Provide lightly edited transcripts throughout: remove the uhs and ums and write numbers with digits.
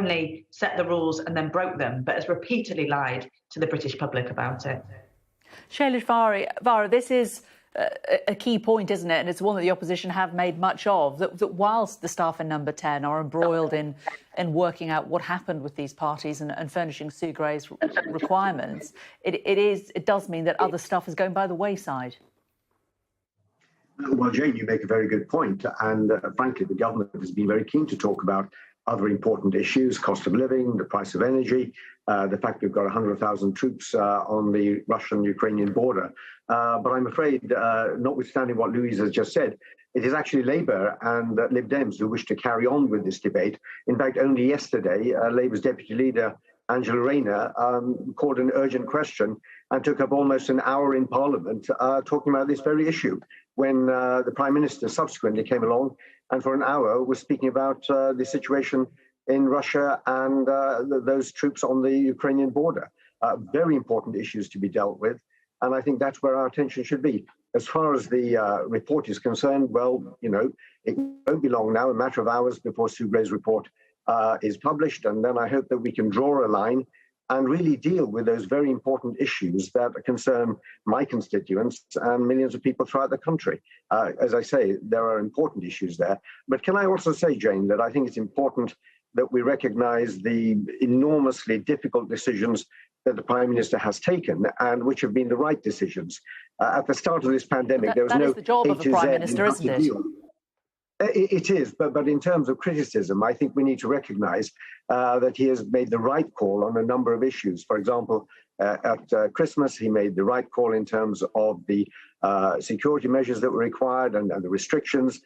only set the rules and then broke them, but has repeatedly lied to the British public about it. Shailesh Vara, this is a key point, isn't it? And it's one that the opposition have made much of, that whilst the staff in Number 10 are embroiled in working out what happened with these parties and furnishing Sue Gray's requirements, it does mean that other stuff is going by the wayside. Well, Jane, you make a very good point. And frankly, the government has been very keen to talk about other important issues: cost of living, the price of energy, the fact we've got 100,000 troops on the Russian-Ukrainian border. But I'm afraid, notwithstanding what Louise has just said, it is actually Labour and Lib Dems who wish to carry on with this debate. In fact, only yesterday, Labour's Deputy Leader, Angela Rayner, called an urgent question and took up almost an hour in Parliament talking about this very issue, when the Prime Minister subsequently came along and for an hour was speaking about the situation in Russia and those troops on the Ukrainian border. Very important issues to be dealt with. And I think that's where our attention should be. As far as the report is concerned, well, you know, it won't be long now, a matter of hours before Sue Gray's report is published. And then I hope that we can draw a line and really deal with those very important issues that concern my constituents and millions of people throughout the country. As I say, there are important issues there. But can I also say, Jane, that I think it's important that we recognise the enormously difficult decisions that the Prime Minister has taken and which have been the right decisions. At the start of this pandemic, there was no... That is the job of a Prime Minister, isn't it? It is, but in terms of criticism, I think we need to recognise that he has made the right call on a number of issues. For example, at Christmas, he made the right call in terms of the security measures that were required and the restrictions.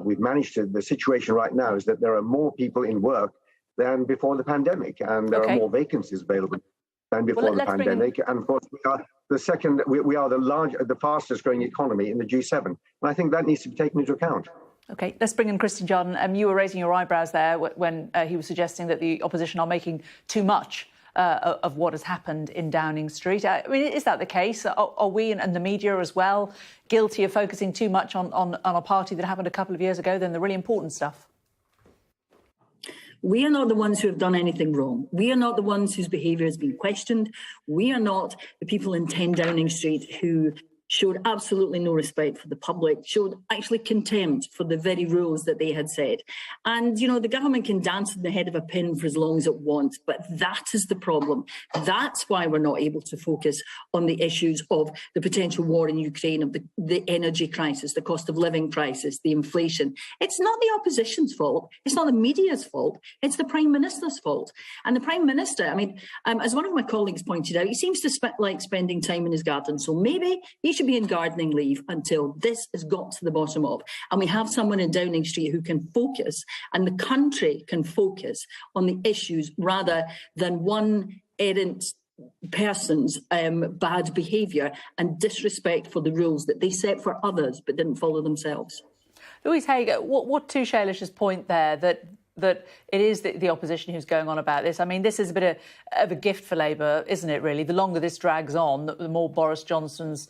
We've managed to... The situation right now is that there are more people in work than before the pandemic, and there are more vacancies available than before the pandemic. And of course, we are the fastest growing economy in the G7. And I think that needs to be taken into account. OK, let's bring in Christian Jarden. You were raising your eyebrows there when he was suggesting that the opposition are making too much of what has happened in Downing Street. I mean, is that the case? Are we and the media as well guilty of focusing too much on a party that happened a couple of years ago than the really important stuff? We are not the ones who have done anything wrong. We are not the ones whose behaviour has been questioned. We are not the people in 10 Downing Street who showed absolutely no respect for the public, showed actually contempt for the very rules that they had set. And, you know, the government can dance on the head of a pin for as long as it wants, but that is the problem. That's why we're not able to focus on the issues of the potential war in Ukraine, of the energy crisis, the cost of living crisis, the inflation. It's not the opposition's fault. It's not the media's fault. It's the Prime Minister's fault. And the Prime Minister, I mean, as one of my colleagues pointed out, he seems to like spending time in his garden. So maybe he should be in gardening leave until this has got to the bottom of. And we have someone in Downing Street who can focus, and the country can focus on the issues rather than one errant person's bad behaviour and disrespect for the rules that they set for others but didn't follow themselves. Louise Haig, what to Shailesh's point there, that it is the opposition who's going on about this? I mean, this is a bit of a gift for Labour, isn't it, really? The longer this drags on, the more Boris Johnson's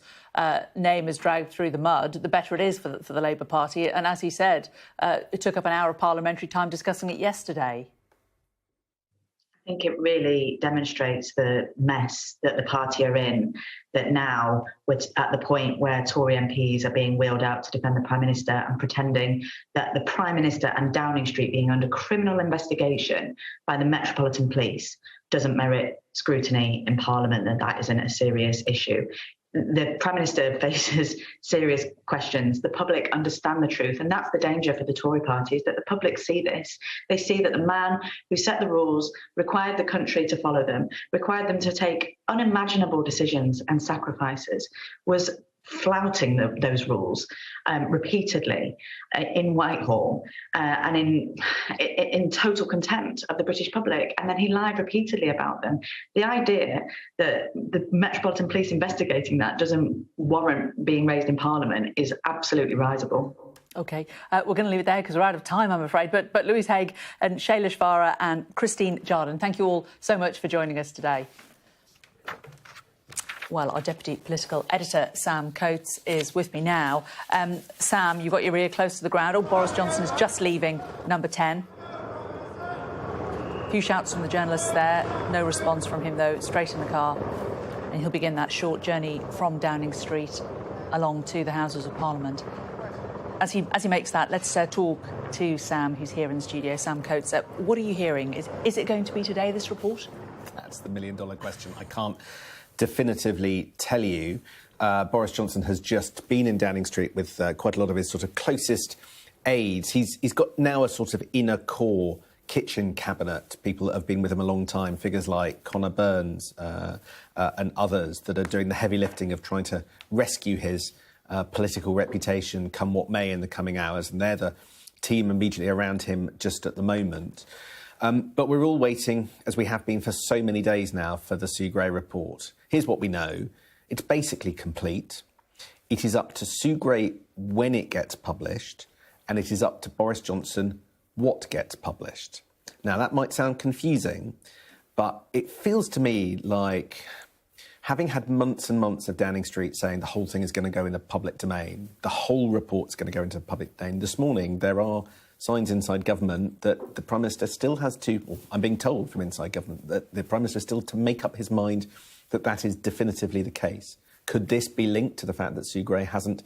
name is dragged through the mud, the better it is for the Labour Party. And as he said, it took up an hour of parliamentary time discussing it yesterday. I think it really demonstrates the mess that the party are in, that now we're at the point where Tory MPs are being wheeled out to defend the Prime Minister and pretending that the Prime Minister and Downing Street being under criminal investigation by the Metropolitan Police doesn't merit scrutiny in Parliament, and that isn't a serious issue. The Prime Minister faces serious questions. The public understand the truth, and that's the danger for the Tory party, is that the public see this. They see that the man who set the rules, required the country to follow them, required them to take unimaginable decisions and sacrifices, was flouting those rules repeatedly in Whitehall and in total contempt of the British public. And then he lied repeatedly about them. The idea that the Metropolitan Police investigating that doesn't warrant being raised in Parliament is absolutely risible. OK, we're going to leave it there because we're out of time, I'm afraid. But Louise Haig and Shailesh Vara and Christine Jarden, thank you all so much for joining us today. Well, our Deputy Political Editor, Sam Coates, is with me now. Sam, you've got your ear close to the ground. Oh, Boris Johnson is just leaving Number 10. A few shouts from the journalists there, no response from him though, straight in the car. And he'll begin that short journey from Downing Street along to the Houses of Parliament. As he makes that, let's talk to Sam, who's here in the studio. Sam Coates, what are you hearing? Is it going to be today, this report? That's the million-dollar question. I can't definitively tell you. Boris Johnson has just been in Downing Street with quite a lot of his sort of closest aides. He's got now a sort of inner core kitchen cabinet, people that have been with him a long time, figures like Conor Burns and others that are doing the heavy lifting of trying to rescue his political reputation, come what may, in the coming hours. And they're the team immediately around him just at the moment. But we're all waiting, as we have been for so many days now, for the Sue Gray report. Here's what we know. It's basically complete. It is up to Sue Gray when it gets published, and it is up to Boris Johnson what gets published. Now, that might sound confusing, but it feels to me like, having had months and months of Downing Street saying the whole thing is going to go in the public domain, the whole report's going to go into the public domain, this morning there are signs inside government that the Prime Minister still has to, or I'm being told from inside government, that the Prime Minister still to make up his mind that that is definitively the case. Could this be linked to the fact that Sue Gray hasn't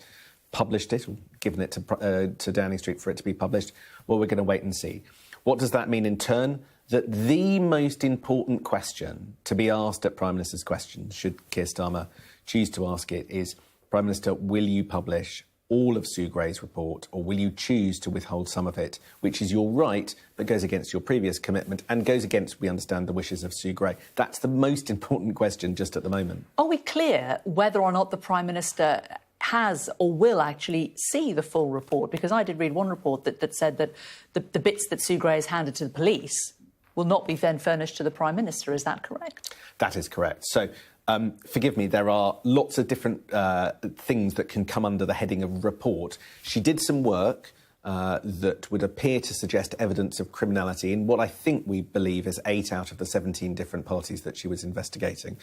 published it or given it to Downing Street for it to be published? Well, we're going to wait and see. What does that mean in turn? That the most important question to be asked at Prime Minister's questions, should Keir Starmer choose to ask it, is, Prime Minister, will you publish all of Sue Gray's report, or will you choose to withhold some of it, which is your right, but goes against your previous commitment and goes against, we understand, the wishes of Sue Gray? That's the most important question just at the moment. Are we clear whether or not the Prime Minister has or will actually see the full report? Because I did read one report that said that the bits that Sue Gray has handed to the police will not be then furnished to the Prime Minister. Is that correct? That is correct. So, forgive me, there are lots of different things that can come under the heading of report. She did some work that would appear to suggest evidence of criminality in what I think we believe is 8 out of the 17 different parties that she was investigating.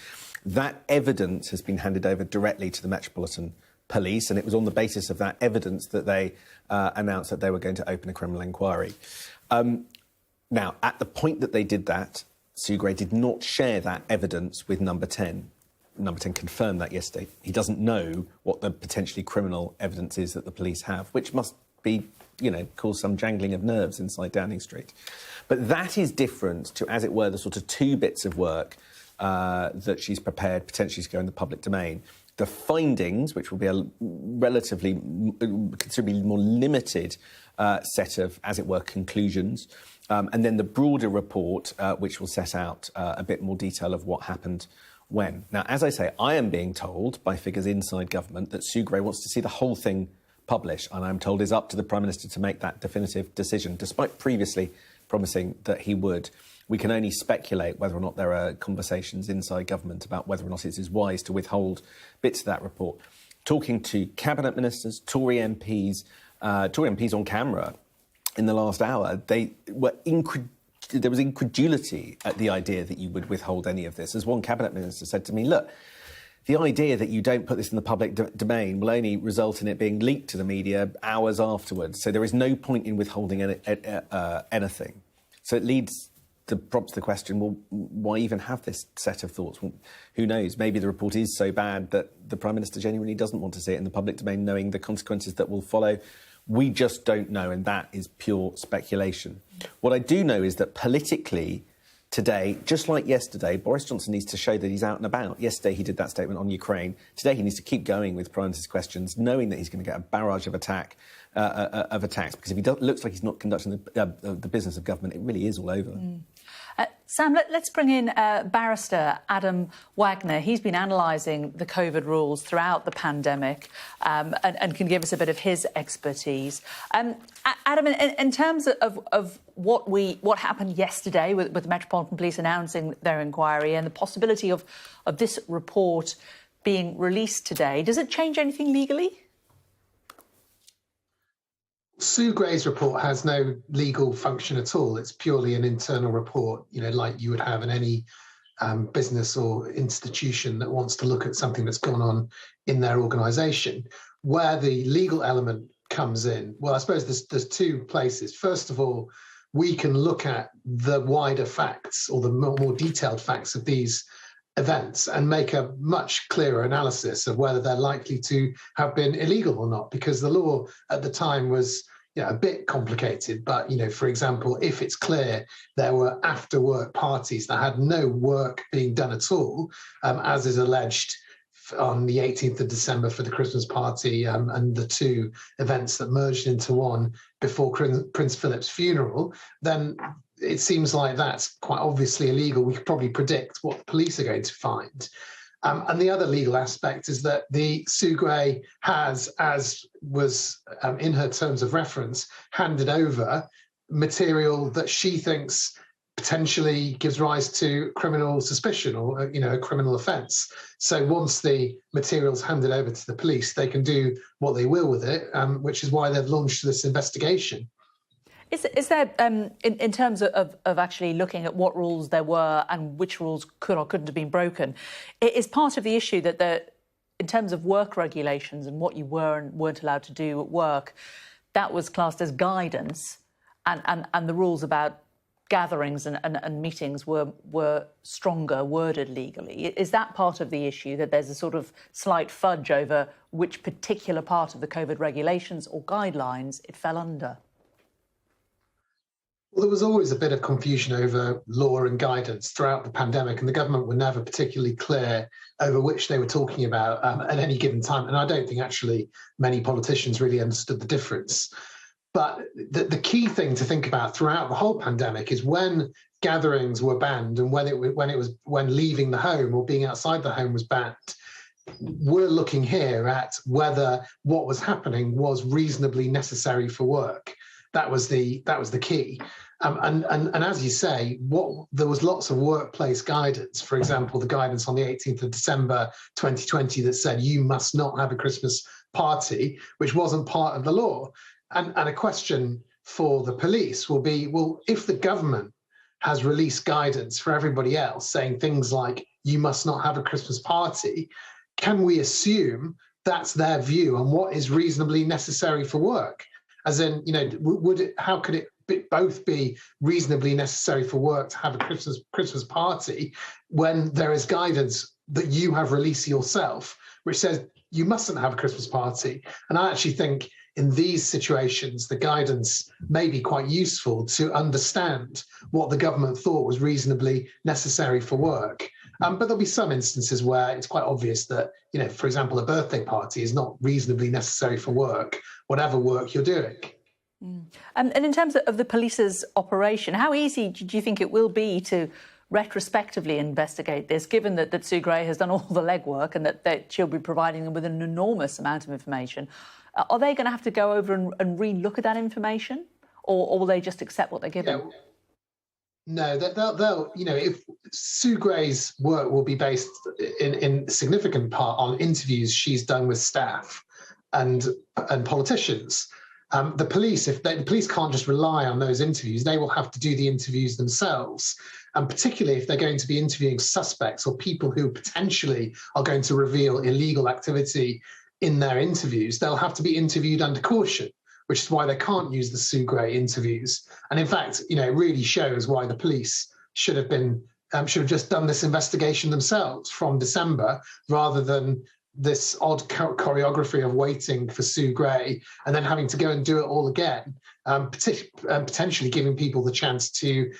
That evidence has been handed over directly to the Metropolitan Police, and it was on the basis of that evidence that they announced that they were going to open a criminal inquiry. Now, at the point that they did that, Sue Gray did not share that evidence with Number 10. Number 10 confirmed that yesterday. He doesn't know what the potentially criminal evidence is that the police have, which must be, cause some jangling of nerves inside Downing Street. But that is different to, as it were, the sort of 2 bits of work that she's prepared potentially to go in the public domain. The findings, which will be a relatively, considerably more limited set of, as it were, conclusions, and then the broader report, which will set out a bit more detail of what happened when. Now, as I say, I am being told by figures inside government that Sue Gray wants to see the whole thing published, and I'm told it's up to the Prime Minister to make that definitive decision, despite previously promising that he would. We can only speculate whether or not there are conversations inside government about whether or not it is wise to withhold bits of that report. Talking to cabinet ministers, Tory MPs on camera in the last hour, there was incredulity at the idea that you would withhold any of this. As one cabinet minister said to me, look, the idea that you don't put this in the public domain will only result in it being leaked to the media hours afterwards. So there is no point in withholding anything. So it leads to prompts the question, well, why even have this set of thoughts? Well, who knows? Maybe the report is so bad that the Prime Minister genuinely doesn't want to see it in the public domain, knowing the consequences that will follow. We just don't know, and that is pure speculation. What I do know is that politically today, just like yesterday, Boris Johnson needs to show that he's out and about. Yesterday he did that statement on Ukraine. Today he needs to keep going with Prime Minister's questions, knowing that he's going to get a barrage of attacks, because if he looks like he's not conducting the business of government, it really is all over. Sam, let's bring in barrister Adam Wagner. He's been analysing the COVID rules throughout the pandemic and can give us a bit of his expertise. Adam, in terms of what happened yesterday with the Metropolitan Police announcing their inquiry and the possibility of this report being released today, does it change anything legally? Sue Gray's report has no legal function at all. It's purely an internal report, like you would have in any business or institution that wants to look at something that's gone on in their organisation. Where the legal element comes in, well, I suppose there's 2 places. First of all, we can look at the wider facts or the more detailed facts of these events and make a much clearer analysis of whether they're likely to have been illegal or not, because the law at the time was a bit complicated. But, for example, if it's clear there were after work parties that had no work being done at all, as is alleged on the 18th of December for the Christmas party and the two events that merged into one before Prince Philip's funeral, then it seems like that's quite obviously illegal. We could probably predict what the police are going to find. And the other legal aspect is that the Sue Gray has, as was in her terms of reference, handed over material that she thinks potentially gives rise to criminal suspicion or a criminal offence. So once the material's handed over to the police, they can do what they will with it, which is why they've launched this investigation. Is there, in terms of actually looking at what rules there were and which rules could or couldn't have been broken, it is part of the issue that in terms of work regulations and what you were and weren't allowed to do at work, that was classed as guidance, and the rules about gatherings and meetings were stronger worded legally. Is that part of the issue, that there's a sort of slight fudge over which particular part of the COVID regulations or guidelines it fell under? Well, there was always a bit of confusion over law and guidance throughout the pandemic, and the government were never particularly clear over which they were talking about at any given time. And I don't think actually many politicians really understood the difference. But the key thing to think about throughout the whole pandemic is when gatherings were banned and when leaving the home or being outside the home was banned. We're looking here at whether what was happening was reasonably necessary for work. That was the key. And as you say, there was lots of workplace guidance. For example, the guidance on the 18th of December 2020 that said you must not have a Christmas party, which wasn't part of the law. And a question for the police will be, well, if the government has released guidance for everybody else saying things like you must not have a Christmas party, can we assume that's their view on what is reasonably necessary for work? As in, how could it both be reasonably necessary for work to have a Christmas party when there is guidance that you have released yourself, which says you mustn't have a Christmas party? And I actually think in these situations, the guidance may be quite useful to understand what the government thought was reasonably necessary for work. But there'll be some instances where it's quite obvious that, for example, a birthday party is not reasonably necessary for work, whatever work you're doing. And in terms of the police's operation, how easy do you think it will be to retrospectively investigate this, given that Sue Gray has done all the legwork and that she'll be providing them with an enormous amount of information? Are they going to have to go over and re-look at that information, or will they just accept what they're given? Yeah. No, they'll if Sue Gray's work will be based in significant part on interviews she's done with staff and politicians. The police, the police can't just rely on those interviews, they will have to do the interviews themselves. And particularly if they're going to be interviewing suspects or people who potentially are going to reveal illegal activity in their interviews, they'll have to be interviewed under caution, which is why they can't use the Sue Gray interviews. And in fact, it really shows why the police should have just done this investigation themselves from December, rather than this odd choreography of waiting for Sue Gray and then having to go and do it all again, potentially giving people the chance to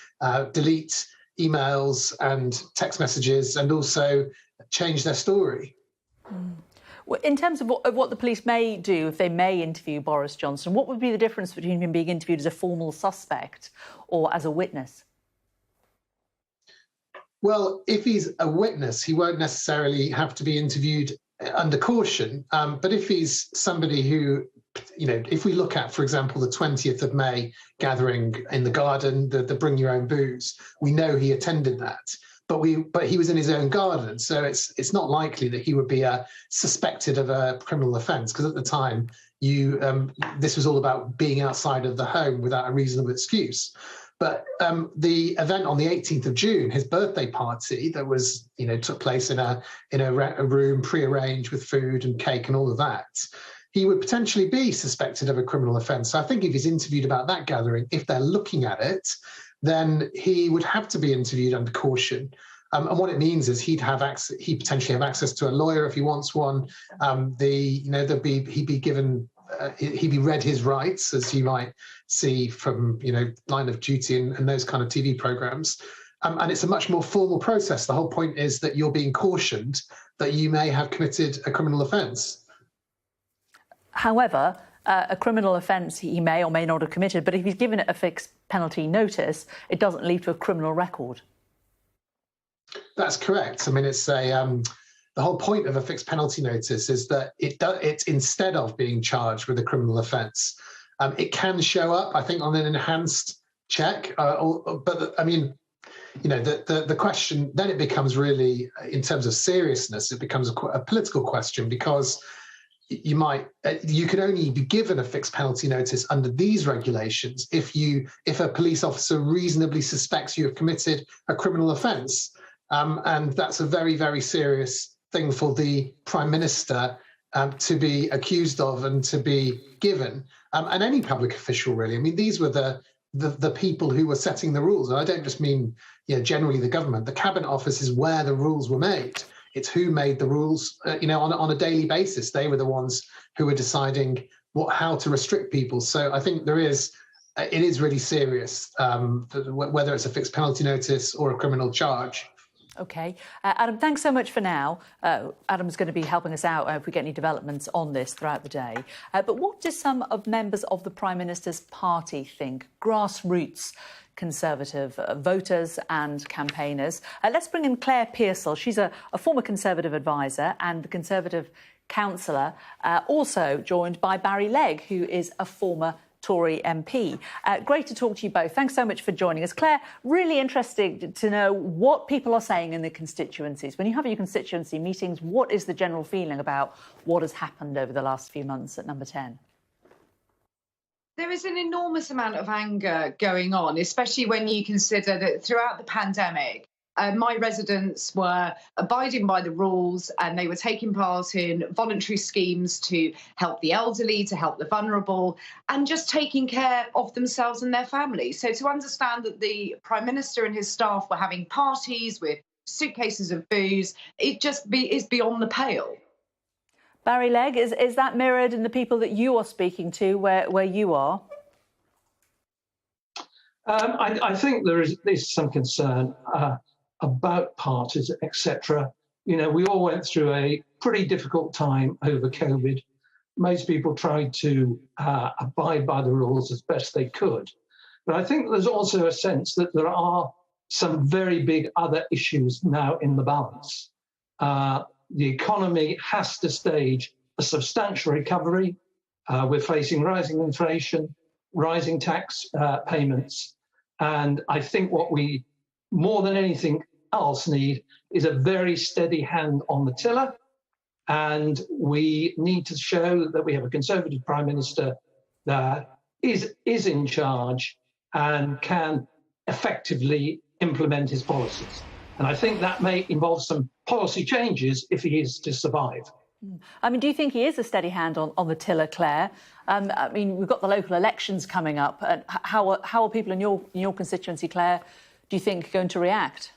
delete emails and text messages and also change their story. In terms of what the police may do, if they may interview Boris Johnson, what would be the difference between him being interviewed as a formal suspect or as a witness? Well, if he's a witness, he won't necessarily have to be interviewed under caution. But if he's somebody who, if we look at, for example, the 20th of May gathering in the garden, the bring your own booze, we know he attended that. But he was in his own garden, so it's not likely that he would be suspected of a criminal offence, because at the time this was all about being outside of the home without a reasonable excuse. But the event on the 18th of June, his birthday party that was took place in a room prearranged with food and cake and all of that, he would potentially be suspected of a criminal offence. So I think if he's interviewed about that gathering, if they're looking at it, then he would have to be interviewed under caution. And what it means is he'd potentially have access to a lawyer if he wants one. He'd be given, he'd be read his rights, as you might see from Line of Duty and those kind of TV programmes. And it's a much more formal process. The whole point is that you're being cautioned that you may have committed a criminal offence. However, a criminal offence he may or may not have committed, but if he's given it a fixed penalty notice, it doesn't lead to a criminal record. That's correct. I mean, it's the whole point of a fixed penalty notice is that it's instead of being charged with a criminal offence, it can show up, I think, on an enhanced check. But I mean, the question then it becomes really, in terms of seriousness, it becomes a political question, because you can only be given a fixed penalty notice under these regulations if a police officer reasonably suspects you have committed a criminal offence. And that's a very, very serious thing for the Prime Minister to be accused of and to be given, and any public official, really. I mean, these were the people who were setting the rules. And I don't just mean generally the government. The Cabinet Office is where the rules were made. It's who made the rules, on a daily basis. They were the ones who were deciding how to restrict people. So I think it is really serious, whether it's a fixed penalty notice or a criminal charge. OK. Adam, thanks so much for now. Adam's going to be helping us out if we get any developments on this throughout the day. But what do some of members of the Prime Minister's party think? Grassroots Conservative voters and campaigners. Let's bring in Claire Pearsall. She's a former Conservative advisor and the Conservative councillor, also joined by Barry Legg, who is a former Tory MP. Great to talk to you both. Thanks so much for joining us. Claire, really interesting to know what people are saying in the constituencies. When you have your constituency meetings, what is the general feeling about what has happened over the last few months at Number 10? There is an enormous amount of anger going on, especially when you consider that throughout the pandemic, my residents were abiding by the rules and they were taking part in voluntary schemes to help the elderly, to help the vulnerable, and just taking care of themselves and their families. So to understand that the Prime Minister and his staff were having parties with suitcases of booze, it just is beyond the pale. Barry Legg, is that mirrored in the people that you are speaking to where you are? I think there is some concern about parties, etc. We all went through a pretty difficult time over COVID. Most people tried to abide by the rules as best they could. But I think there's also a sense that there are some very big other issues now in the balance. The economy has to stage a substantial recovery. We're facing rising inflation, rising tax payments. And I think what we, more than anything else, need is a very steady hand on the tiller. And we need to show that we have a Conservative Prime Minister that is in charge and can effectively implement his policies. And I think that may involve some policy changes if he is to survive. I mean, do you think he is a steady hand on the tiller, Claire? I mean, we've got the local elections coming up. How are people in your constituency, Claire, do you think, going to react?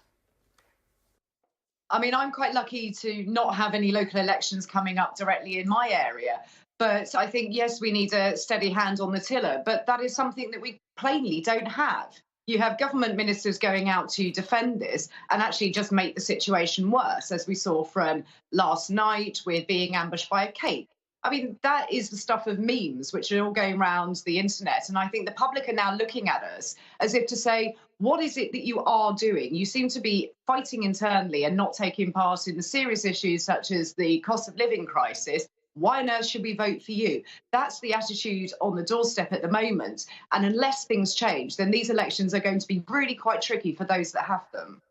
I mean, I'm quite lucky to not have any local elections coming up directly in my area. But I think, yes, we need a steady hand on the tiller. But that is something that we plainly don't have. You have government ministers going out to defend this and actually just make the situation worse, as we saw from last night with being ambushed by a cake. I mean, that is the stuff of memes, which are all going around the internet. And I think the public are now looking at us as if to say, what is it that you are doing? You seem to be fighting internally and not taking part in the serious issues such as the cost of living crisis. Why on earth should we vote for you? That's the attitude on the doorstep at the moment. And unless things change, then these elections are going to be really quite tricky for those that have them.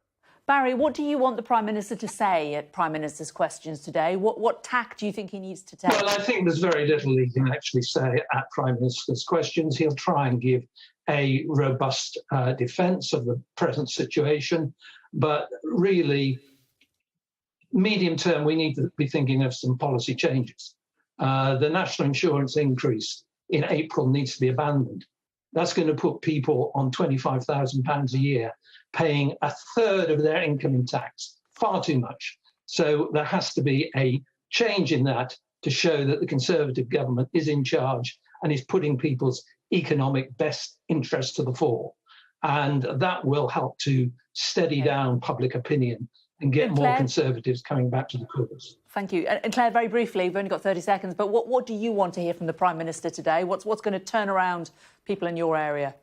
Barry, what do you want the Prime Minister to say at Prime Minister's questions today? What tack do you think he needs to take? Well, I think there's very little he can actually say at Prime Minister's questions. He'll try and give a robust defence of the present situation. But really, medium term, we need to be thinking of some policy changes. The national insurance increase in April needs to be abandoned. That's going to put people on £25,000 a year, paying a third of their income in tax, far too much. So there has to be a change in that to show that the Conservative government is in charge and is putting people's economic best interests to the fore. And that will help to steady down public opinion and get more Conservatives coming back to the cause. Thank you. And Claire, very briefly, we've only got 30 seconds, but what do you want to hear from the Prime Minister today? What's going to turn around people in your area?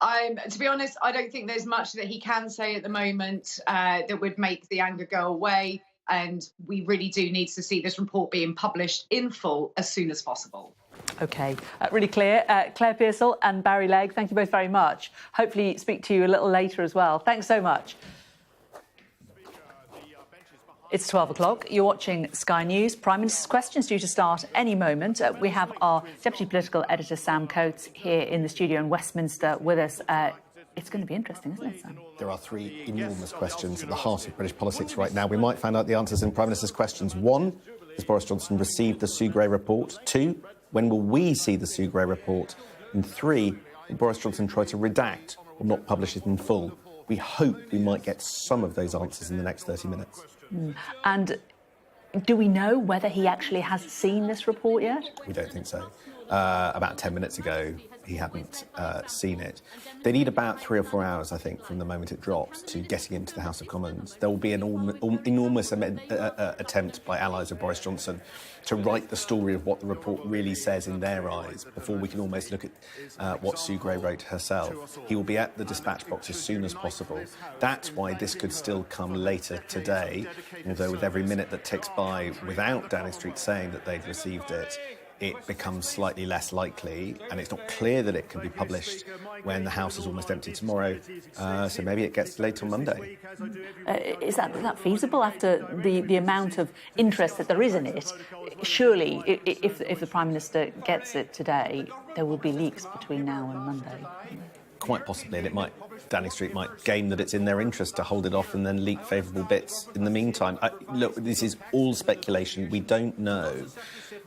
To be honest, I don't think there's much that he can say at the moment that would make the anger go away. And we really do need to see this report being published in full as soon as possible. OK, really clear. Claire Pearsall and Barry Legg, thank you both very much. Hopefully speak to you a little later as well. Thanks so much. It's 12 o'clock. You're watching Sky News. Prime Minister's Questions due to start any moment. We have our Deputy Political Editor, Sam Coates, here in the studio in Westminster with us. It's going to be interesting, isn't it, Sam? There are three enormous questions at the heart of British politics right now. We might find out the answers in Prime Minister's Questions. 1, has Boris Johnson received the Sue Gray report? 2, when will we see the Sue Gray report? And 3, will Boris Johnson try to redact or not publish it in full? We hope we might get some of those answers in the next 30 minutes. And do we know whether he actually has seen this report yet? We don't think so. About 10 minutes ago, he hadn't seen it. They need about 3 or 4 hours, I think, from the moment it drops to getting into the House of Commons. There will be an enormous attempt by allies of Boris Johnson to write the story of what the report really says in their eyes before we can almost look at what Sue Gray wrote herself. He will be at the dispatch box as soon as possible. That's why this could still come later today, although with every minute that ticks by without Downing Street saying that they'd received it, it becomes slightly less likely, and it's not clear that it can be published when the House is almost empty tomorrow. So maybe it gets delayed till Monday. Is that feasible after the amount of interest that there is in it? Surely, if the Prime Minister gets it today, there will be leaks between now and Monday. Quite possibly, and Downing Street might gain that it's in their interest to hold it off and then leak favourable bits in the meantime. Look, this is all speculation. We don't know.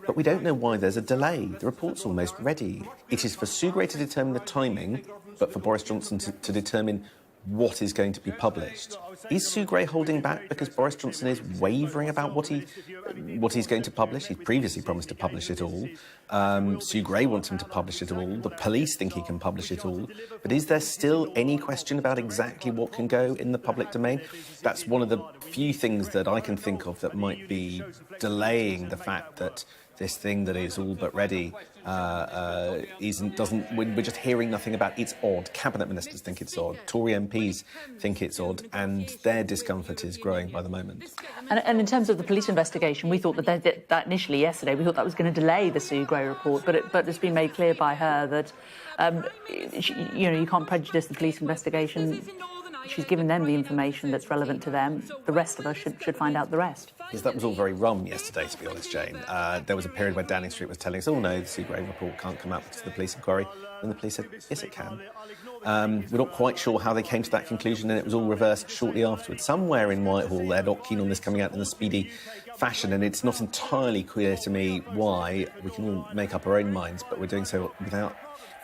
But we don't know why there's a delay. The report's almost ready. It is for Sue Gray to determine the timing, but for Boris Johnson to determine what is going to be published. Is Sue Gray holding back because Boris Johnson is wavering about what he's going to publish? He's previously promised to publish it all. Sue Gray wants him to publish it all. The police think he can publish it all. But is there still any question about exactly what can go in the public domain? That's one of the few things that I can think of that might be delaying the fact that this thing that is all but ready we're just hearing nothing about. It's odd. Cabinet ministers think it's odd. Tory MPs think it's odd, and their discomfort is growing by the moment. And in terms of the police investigation, we thought that initially yesterday, we thought that was going to delay the Sue Gray report, but it's been made clear by her that you can't prejudice the police investigation. She's given them the information that's relevant to them. The rest of us should find out the rest. Yes, that was all very rum yesterday, to be honest, Jane. There was a period where Downing Street was telling us, oh no, the Sue Gray report can't come out to the police inquiry. And the police said, yes, it can. We're not quite sure how they came to that conclusion, and it was all reversed shortly afterwards. Somewhere in Whitehall, they're not keen on this coming out in a speedy fashion, and it's not entirely clear to me why. We can all make up our own minds, but we're doing so without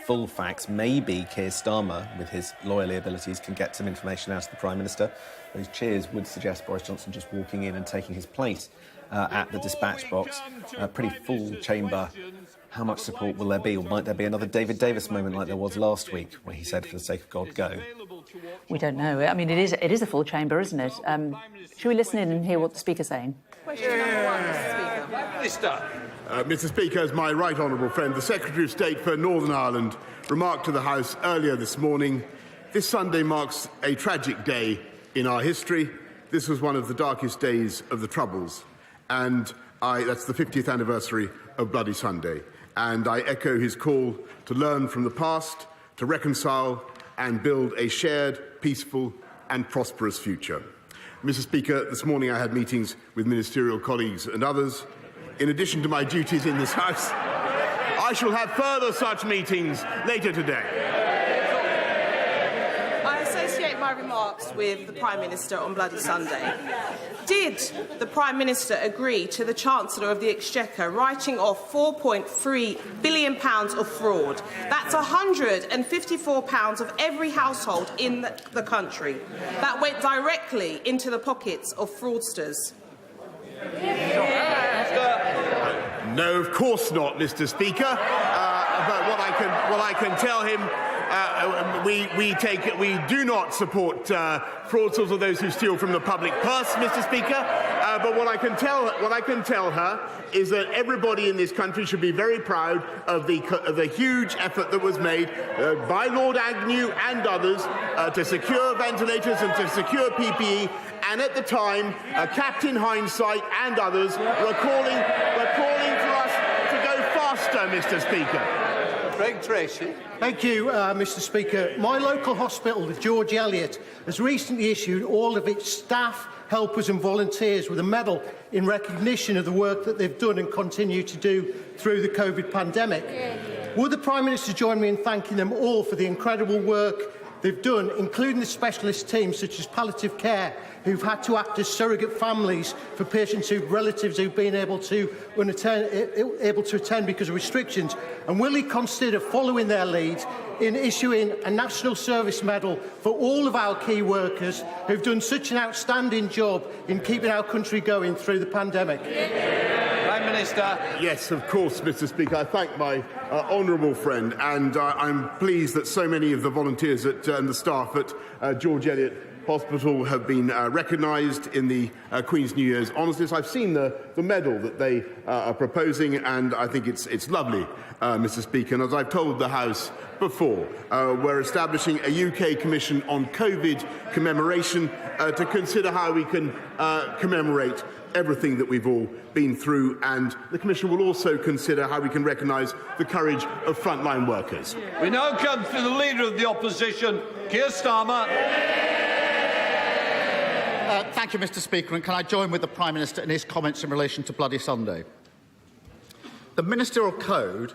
full facts. Maybe Keir Starmer, with his lawyerly abilities, can get some information out of the Prime Minister. Those cheers would suggest Boris Johnson just walking in and taking his place at the dispatch box. A pretty full chamber. How much support will there be? Or might there be another David Davis moment like there was last week, where he said, for the sake of God, go? We don't know. I mean, it is a full chamber, isn't it? Should we listen in and hear what the Speaker's saying? Question number 1, Mr. Speaker. Mr. Speaker, as my right honourable friend, the Secretary of State for Northern Ireland, remarked to the House earlier this morning, this Sunday marks a tragic day in our history. This was one of the darkest days of the Troubles, and that's the 50th anniversary of Bloody Sunday. And I echo his call to learn from the past, to reconcile and build a shared, peaceful and prosperous future. Mr. Speaker, this morning I had meetings with ministerial colleagues and others. In addition to my duties in this House, I shall have further such meetings later today. I associate my remarks with the Prime Minister on Bloody Sunday. Did the Prime Minister agree to the Chancellor of the Exchequer writing off £4.3 billion of fraud? That's £154 of every household in the country. That went directly into the pockets of fraudsters. No, of course not, Mr. Speaker. But what I can tell him, we do not support fraudsters or those who steal from the public purse, Mr. Speaker. But what I can tell her is that everybody in this country should be very proud of the huge effort that was made by Lord Agnew and others to secure ventilators and to secure PPE. And at the time, Captain Hindsight and others were calling for us to go faster, Mr. Speaker. Craig Tracy. Thank you, Mr. Speaker. My local hospital, the George Eliot, has recently issued all of its staff, helpers and volunteers with a medal in recognition of the work that they've done and continue to do through the COVID pandemic. Would the Prime Minister join me in thanking them all for the incredible work they've done, including the specialist teams such as palliative care, who've had to act as surrogate families for patients whose relatives who've been able to attend because of restrictions? And will he consider following their lead in issuing a National Service Medal for all of our key workers who've done such an outstanding job in keeping our country going through the pandemic? Prime Minister. Yes, of course, Mr. Speaker. I thank my honourable friend, and I'm pleased that so many of the volunteers and the staff at George Eliot Hospital have been recognised in the Queen's New Year's honours list. I've seen the medal that they are proposing, and I think it's lovely, Mr. Speaker. And as I've told the House before, we're establishing a UK Commission on COVID commemoration to consider how we can commemorate everything that we've all been through, and the Commission will also consider how we can recognise the courage of frontline workers. We now come to the Leader of the Opposition, Keir Starmer. Thank you, Mr. Speaker, and can I join with the Prime Minister in his comments in relation to Bloody Sunday? The Ministerial Code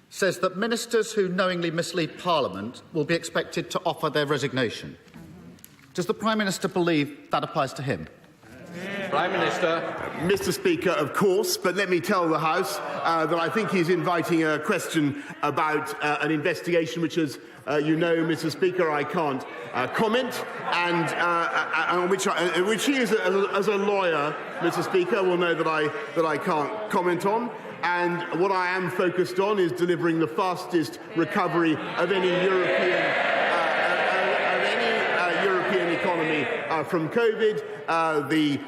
says that ministers who knowingly mislead Parliament will be expected to offer their resignation. Does the Prime Minister believe that applies to him? Prime Minister. Mr. Speaker, of course, but let me tell the House that I think he's inviting a question about an investigation which, as you know, Mr. Speaker, I can't comment, and which he, as a lawyer, Mr. Speaker, will know that I can't comment on. And what I am focused on is delivering the fastest recovery of any European economy from COVID, the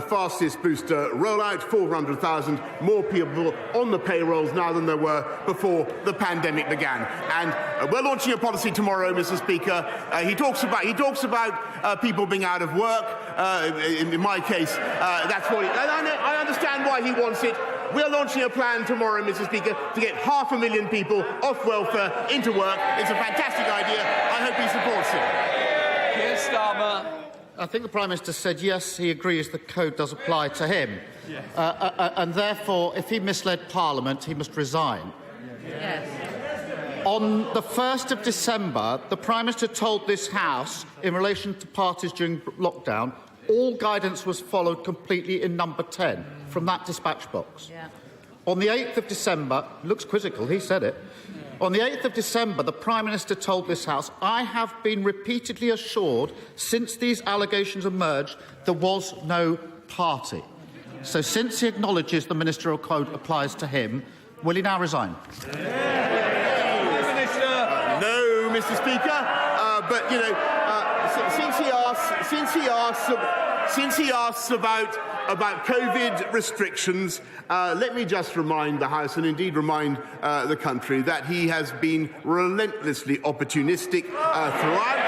fastest booster rollout, 400,000 more people on the payrolls now than there were before the pandemic began. And we're launching a policy tomorrow, Mr. Speaker. He talks about people being out of work. In my case, that's what I understand why he wants it. We're launching a plan tomorrow, Mr. Speaker, to get 500,000 people off welfare into work. It's a fantastic idea. I hope he supports it. Keir Starmer. I think the Prime Minister said yes, he agrees the code does apply to him. Yes. And therefore, if he misled Parliament, he must resign. Yes. On the 1st of December, the Prime Minister told this House, in relation to parties during lockdown, all guidance was followed completely in number 10 from that dispatch box. Yeah. On the 8th of December, looks quizzical, he said it. On the 8th of December, the Prime Minister told this House, I have been repeatedly assured since these allegations emerged there was no party. So since he acknowledges the Ministerial Code applies to him, will he now resign? No, Mr. Speaker. But, you know, since he asks about COVID restrictions, let me just remind the House, and indeed remind the country, that he has been relentlessly opportunistic throughout.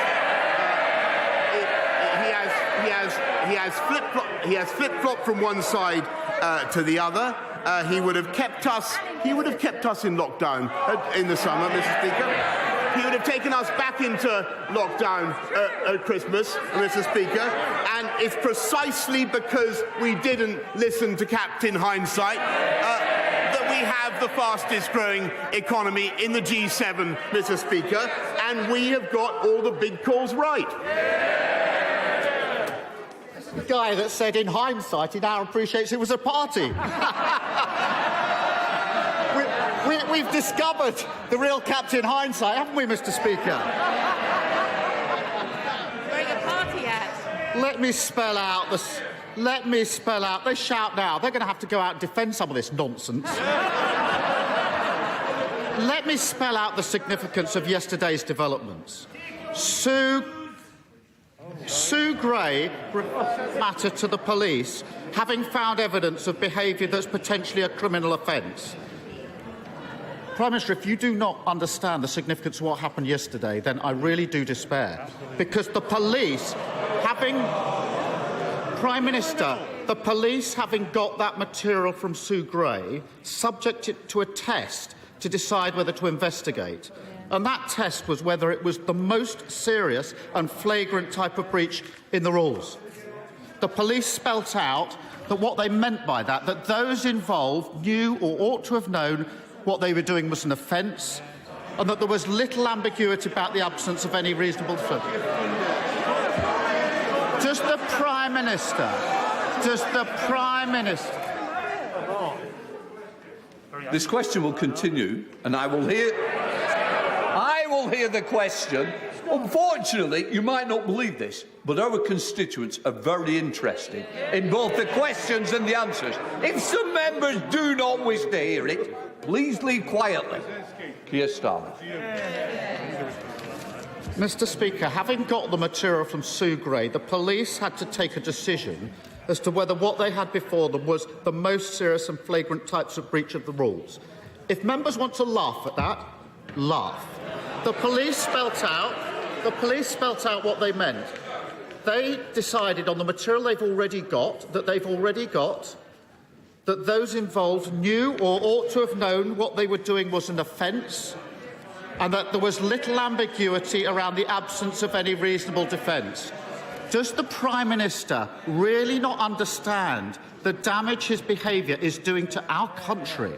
He has flip-flopped from one side to the other. He would have kept us in lockdown in the summer, Mr. Speaker. He would have taken us back into lockdown at Christmas, Mr. Speaker, and it's precisely because we didn't listen to Captain Hindsight that we have the fastest growing economy in the G7, Mr. Speaker, and we have got all the big calls right. guy that said, in hindsight, he now appreciates it was a party. We've discovered the real Captain Hindsight, haven't we, Mr. Speaker? Where the party at? Let me spell out. They shout now. They're going to have to go out and defend some of this nonsense. Let me spell out the significance of yesterday's developments. Sue Gray matter to the police, having found evidence of behaviour that's potentially a criminal offence. Prime Minister, if you do not understand the significance of what happened yesterday, then I really do despair. Because the police, Prime Minister, the police, having got that material from Sue Gray, subject it to a test to decide whether to investigate. And that test was whether it was the most serious and flagrant type of breach in the rules. The police spelt out that what they meant by that those involved knew or ought to have known what they were doing was an offence, and that there was little ambiguity about the absence of any reasonable threat. Does the Prime Minister... This question will continue, and I will hear the question. Unfortunately, you might not believe this, but our constituents are very interested in both the questions and the answers. If some members do not wish to hear it, please leave quietly. Keir Starmer. Mr. Speaker, having got the material from Sue Gray, the police had to take a decision as to whether what they had before them was the most serious and flagrant types of breach of the rules. If members want to laugh at that, laugh. The police spelt out what they meant. They decided on the material they've already got that those involved knew or ought to have known what they were doing was an offence, and that there was little ambiguity around the absence of any reasonable defence. Does the Prime Minister really not understand the damage his behaviour is doing to our country?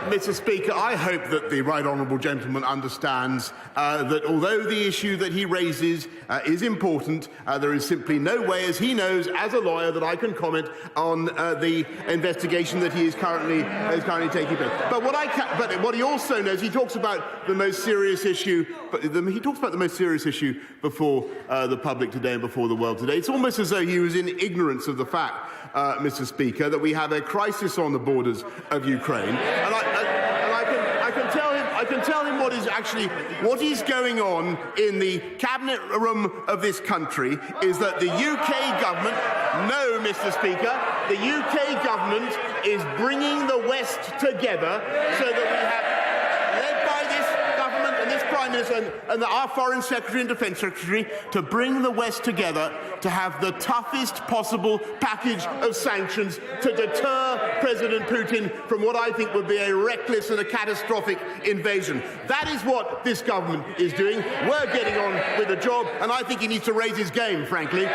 Mr. Speaker, I hope that the right honourable gentleman understands that although the issue that he raises is important, there is simply no way, as he knows, as a lawyer, that I can comment on the investigation that he is currently taking place. But what he also knows, he talks about the most serious issue. He talks about the most serious issue before the public today and before the world today. It's almost as though he was in ignorance of the fact, Mr. Speaker, that we have a crisis on the borders of Ukraine, and I can tell him what is going on in the cabinet room of this country is that the UK government, no, Mr. Speaker, the UK government is bringing the West together so that we have, led by this government and this Prime Minister and our Foreign Secretary and Defence Secretary, to bring the West together to have the toughest possible package of sanctions to deter President Putin from what I think would be a reckless and a catastrophic invasion. That is what this government is doing. We're getting on with the job, and I think he needs to raise his game, frankly.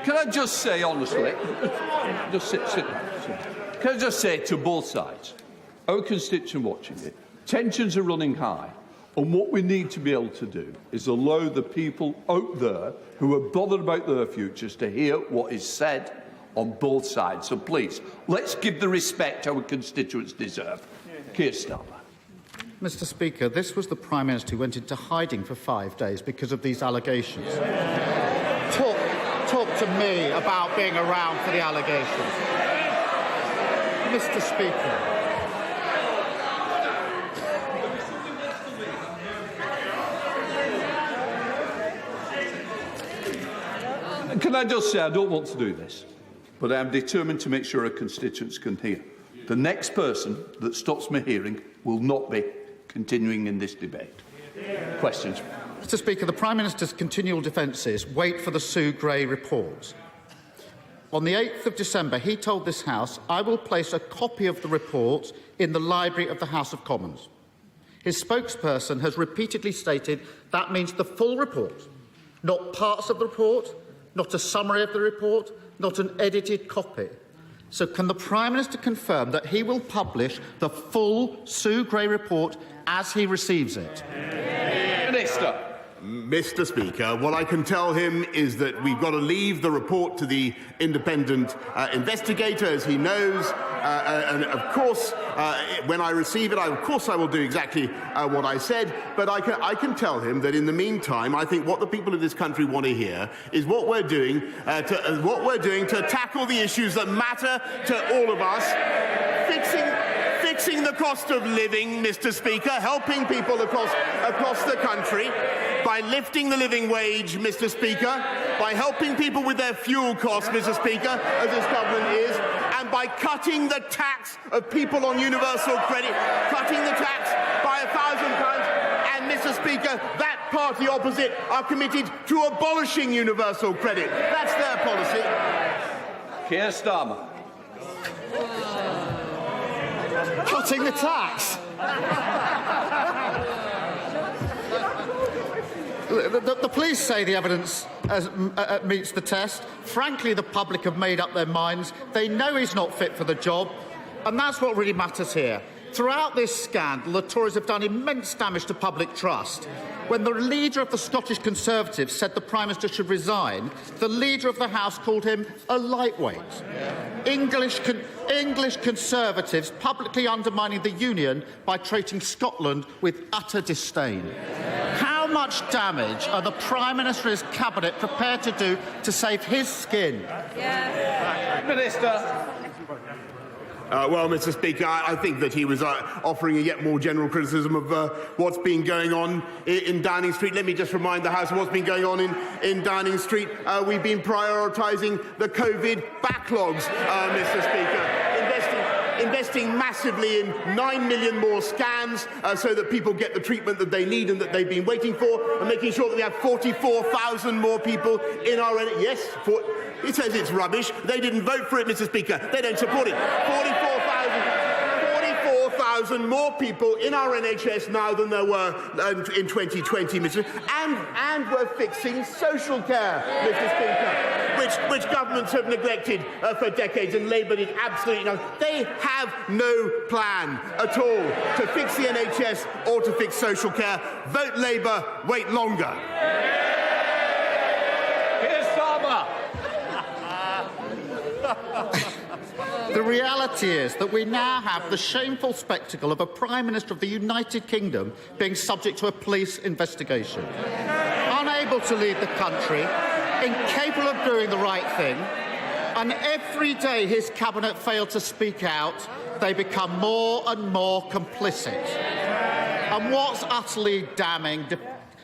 Can I just say honestly, sit down. Can I just say to both sides, our constituent watching it, tensions are running high, and what we need to be able to do is allow the people out there who are bothered about their futures to hear what is said on both sides. So please, let's give the respect our constituents deserve. Keir Starmer. Mr. Speaker, this was the Prime Minister who went into hiding for 5 days because of these allegations. Talk to me about being around for the allegations. Mr. Speaker. Can I just say, I don't want to do this, but I am determined to make sure our constituents can hear. The next person that stops me hearing will not be continuing in this debate. Questions? Mr. Speaker, the Prime Minister's continual defences wait for the Sue Gray report. On the 8th of December, he told this House, "I will place a copy of the report in the library of the House of Commons." His spokesperson has repeatedly stated that means the full report, not parts of the report, not a summary of the report, not an edited copy. So can the Prime Minister confirm that he will publish the full Sue Gray report as he receives it? Minister. Mr. Speaker, what I can tell him is that we've got to leave the report to the independent investigator, as he knows. And of course, when I receive it, I will do exactly what I said. But I can tell him that in the meantime, I think what the people of this country want to hear is what we're doing to tackle the issues that matter to all of us, fixing the cost of living, Mr. Speaker, helping people across the country, by lifting the living wage, Mr. Speaker, by helping people with their fuel costs, Mr. Speaker, as this government is, and by cutting the tax of people on universal credit, cutting the tax by £1,000. And, Mr. Speaker, that party opposite are committed to abolishing universal credit. That's their policy. Keir Starmer. Cutting the tax. The police say the evidence meets the test. Frankly, the public have made up their minds. They know he's not fit for the job, and that's what really matters here. Throughout this scandal, the Tories have done immense damage to public trust. When the leader of the Scottish Conservatives said the Prime Minister should resign, the leader of the House called him a lightweight. English Conservatives publicly undermining the Union by treating Scotland with utter disdain. How much damage are the Prime Minister and his Cabinet prepared to do to save his skin? Minister. Well, Mr. Speaker, I think that he was offering a yet more general criticism of what's been going on in Downing Street. Let me just remind the House of what's been going on in Downing Street. We've been prioritising the COVID backlogs, Mr. Speaker. Investing massively in 9 million more scans so that people get the treatment that they need and that they've been waiting for, and making sure that we have 44,000 more people in our... Yes, it says it's rubbish. They didn't vote for it, Mr. Speaker. They don't support it. 44,000 more people in our NHS now than there were in 2020, Mr. And we're fixing social care, Mr. Speaker, which governments have neglected for decades, and Labour did absolutely nothing. They have no plan at all to fix the NHS or to fix social care. Vote Labour, wait longer. Keir Starmer. The reality is that we now have the shameful spectacle of a Prime Minister of the United Kingdom being subject to a police investigation. Unable to lead the country, incapable of doing the right thing, and every day his Cabinet fail to speak out, they become more and more complicit. And what's utterly damning,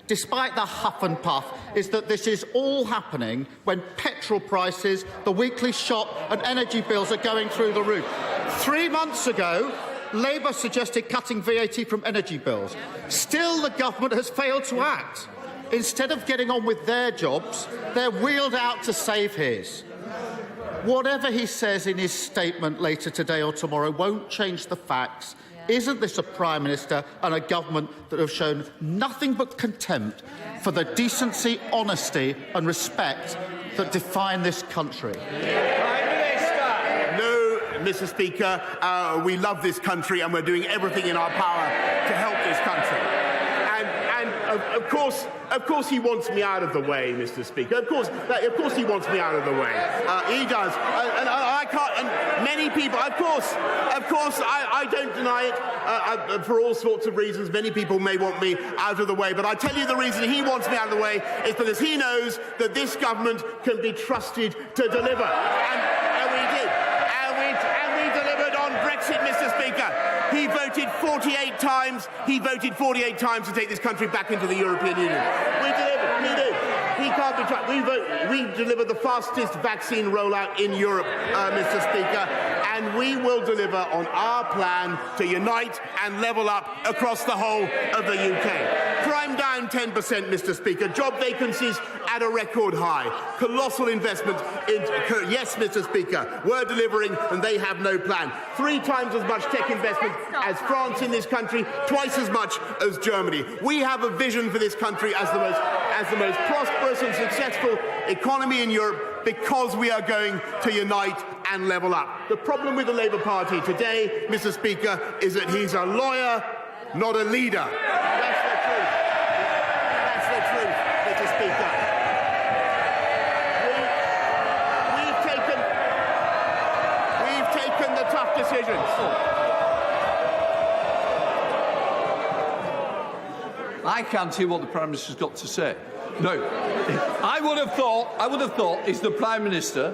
despite the huff and puff, is that this is all happening when petrol prices, the weekly shop and energy bills are going through the roof. 3 months ago, Labour suggested cutting VAT from energy bills. Still, the government has failed to act. Instead of getting on with their jobs, they're wheeled out to save his. Whatever he says in his statement later today or tomorrow won't change the facts. Isn't this a Prime Minister and a government that have shown nothing but contempt for the decency, honesty and respect that define this country? Prime Minister. No, Mr. Speaker, we love this country and we're doing everything in our power to help this country. And of course he wants me out of the way, Mr. Speaker. Of course he wants me out of the way. He does. And I can't, and many people, of course, I don't deny it. For all sorts of reasons, many people may want me out of the way. But I tell you the reason he wants me out of the way is because he knows that this government can be trusted to deliver. And we did. And we delivered on Brexit, Mr. Speaker. He voted 48 times. He voted 48 times to take this country back into the European Union. We delivered. We did. He can't be trusted. We delivered the fastest vaccine rollout in Europe, Mr. Speaker, and we will deliver on our plan to unite and level up across the whole of the UK. Crime down 10%, Mr. Speaker. Job vacancies at a record high. Colossal investment in... Yes, Mr. Speaker, we're delivering and they have no plan. 3 times as much tech investment as France in this country, twice as much as Germany. We have a vision for this country as the most prosperous and successful economy in Europe, because we are going to unite and level up. The problem with the Labour Party today, Mr. Speaker, is that he's a lawyer, not a leader. That's the truth. That's the truth, Mr. Speaker. We've taken the tough decisions. I can't hear what the Prime Minister's got to say. No. I would have thought he's the Prime Minister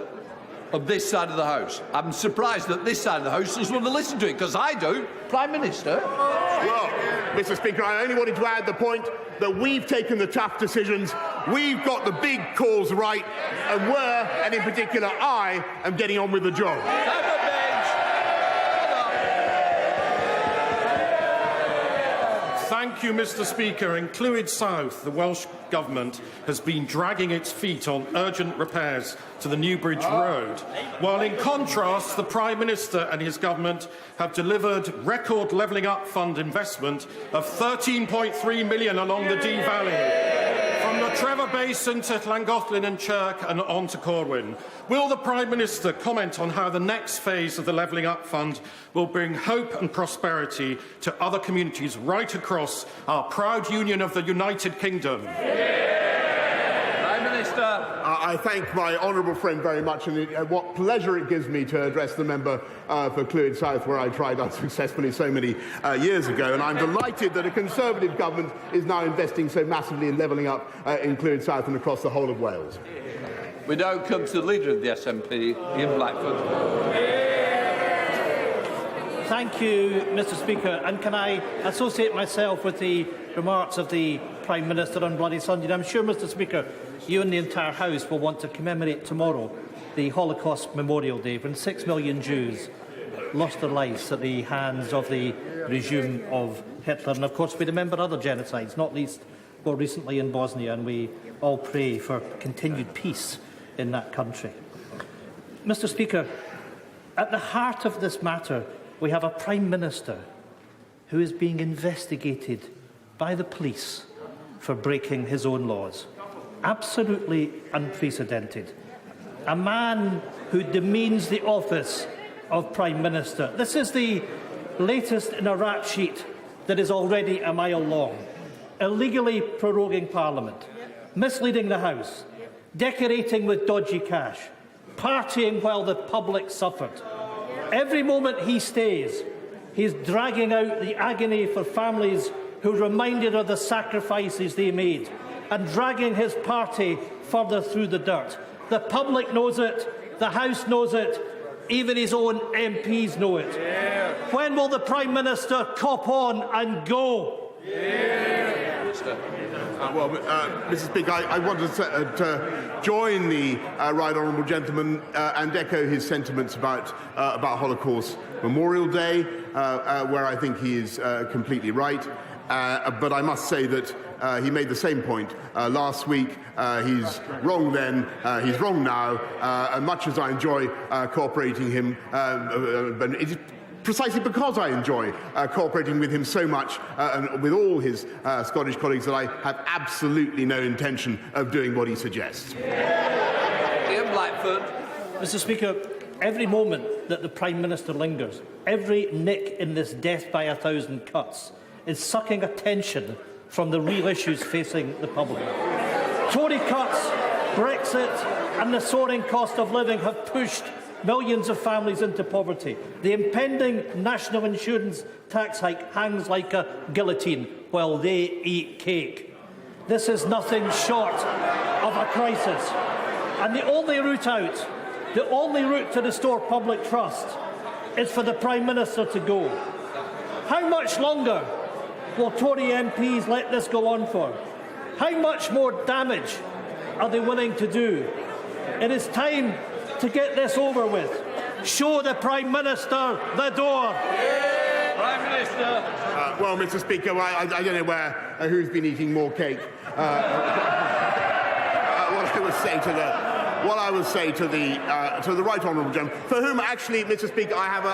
of this side of the House. I'm surprised that this side of the House doesn't want to listen to it, because I do. Prime Minister. Well, Mr. Speaker, I only wanted to add the point that we've taken the tough decisions, we've got the big calls right, and in particular I, am getting on with the job. Thank you, Mr. Speaker. In Clwyd South, the Welsh Government has been dragging its feet on urgent repairs to the Newbridge Road, while in contrast, the Prime Minister and his government have delivered record Levelling Up Fund investment of £13.3 million along the Dee Valley, from the Trevor Basin to Llangollen and Chirk and on to Corwin. Will the Prime Minister comment on how the next phase of the Levelling Up Fund will bring hope and prosperity to other communities right across our proud union of the United Kingdom? Prime Minister. I thank my honourable friend very much, and what pleasure it gives me to address the member for Clwyd South, where I tried unsuccessfully so many years ago. And I'm delighted that a Conservative government is now investing so massively in levelling up in Clwyd South and across the whole of Wales. We now come to the leader of the SNP, Ian Blackford. Thank you, Mr. Speaker. And can I associate myself with the remarks of the Prime Minister on Bloody Sunday? And I'm sure, Mr. Speaker, you and the entire House will want to commemorate tomorrow the Holocaust Memorial Day, when 6 million Jews lost their lives at the hands of the regime of Hitler. And of course, we remember other genocides, not least more recently in Bosnia, and we all pray for continued peace in that country. Mr. Speaker, at the heart of this matter, we have a Prime Minister who is being investigated by the police for breaking his own laws. Absolutely unprecedented. A man who demeans the office of Prime Minister. This is the latest in a rap sheet that is already a mile long. Illegally proroguing Parliament, misleading the House, decorating with dodgy cash, partying while the public suffered. Every moment he stays, he's dragging out the agony for families who reminded of the sacrifices they made, and dragging his party further through the dirt. The public knows it, the House knows it, even his own MPs know it. Yeah. When will the Prime Minister cop on and go? Yeah. Mr. Speaker, I wanted to join the right honourable gentleman and echo his sentiments about Holocaust Memorial Day, where I think he is completely right. But I must say that he made the same point last week. He's wrong then, he's wrong now, and much as I enjoy cooperating him, but it is precisely because I enjoy cooperating with him so much and with all his Scottish colleagues that I have absolutely no intention of doing what he suggests. Ian Blackford. Mr. Speaker, every moment that the Prime Minister lingers, every nick in this death by 1,000 cuts is sucking attention from the real issues facing the public. Tory cuts, Brexit and the soaring cost of living have pushed millions of families into poverty. The impending national insurance tax hike hangs like a guillotine while they eat cake. This is nothing short of a crisis. And the only route out, the only route to restore public trust is for the Prime Minister to go. How much longer will Tory MPs let this go on for? How much more damage are they willing to do? It is time to get this over with. Show the Prime Minister the door. Prime Minister. Well, Mr. Speaker, I don't know who's been eating more cake. What I would say to the right honourable gentleman, for whom actually, Mr. Speaker, I have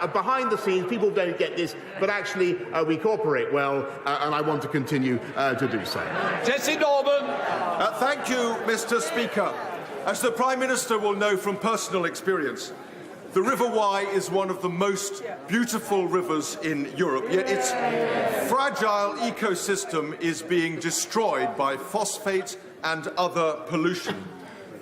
a behind the scenes. People don't get this, but actually we cooperate well, and I want to continue to do so. Jesse Norman. Thank you, Mr. Speaker. As the Prime Minister will know from personal experience, the River Wye is one of the most beautiful rivers in Europe, yet its fragile ecosystem is being destroyed by phosphate and other pollution.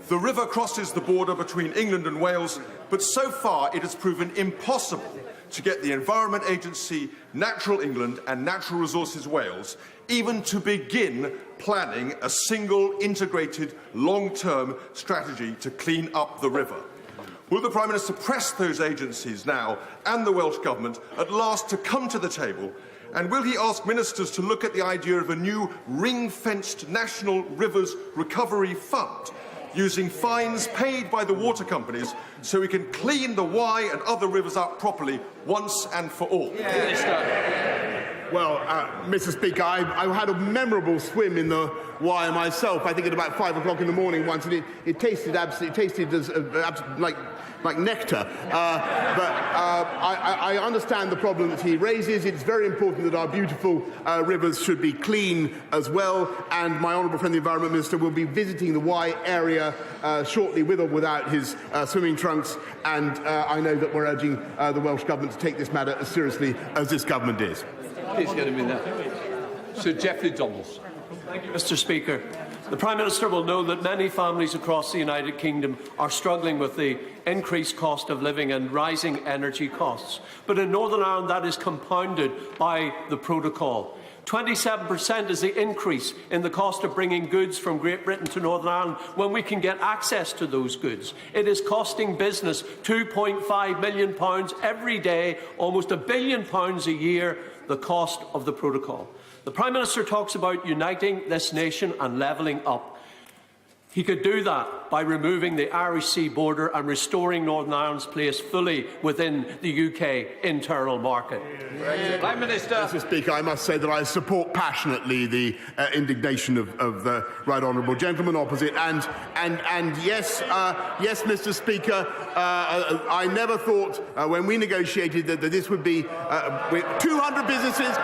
The river crosses the border between England and Wales, but so far it has proven impossible to get the Environment Agency, Natural England and Natural Resources Wales even to begin planning a single integrated long-term strategy to clean up the river. Will the Prime Minister press those agencies now and the Welsh Government at last to come to the table? And will he ask ministers to look at the idea of a new ring-fenced National Rivers Recovery Fund, using fines paid by the water companies so we can clean the Wye and other rivers up properly once and for all? Well, Mr. Speaker, I had a memorable swim in the Wye myself. I think at about 5 o'clock in the morning once, and it tasted like nectar. I understand the problem that he raises. It's very important that our beautiful rivers should be clean as well. And my honourable friend, the Environment Minister, will be visiting the Wye area shortly, with or without his swimming trunks. And I know that we're urging the Welsh Government to take this matter as seriously as this government is. Please get him in there. Sir Geoffrey Donaldson. Thank you, Mr. Speaker. The Prime Minister will know that many families across the United Kingdom are struggling with the increased cost of living and rising energy costs. But in Northern Ireland, that is compounded by the protocol. 27% is the increase in the cost of bringing goods from Great Britain to Northern Ireland when we can get access to those goods. It is costing business £2.5 million every day, almost £1 billion a year, the cost of the protocol. The Prime Minister talks about uniting this nation and levelling up. He could do that by removing the Irish Sea border and restoring Northern Ireland's place fully within the UK internal market. Prime Minister. Mr. Speaker, I must say that I support passionately the indignation of the right honourable gentleman opposite. And yes, Mr. Speaker, I never thought when we negotiated that this would be 200 businesses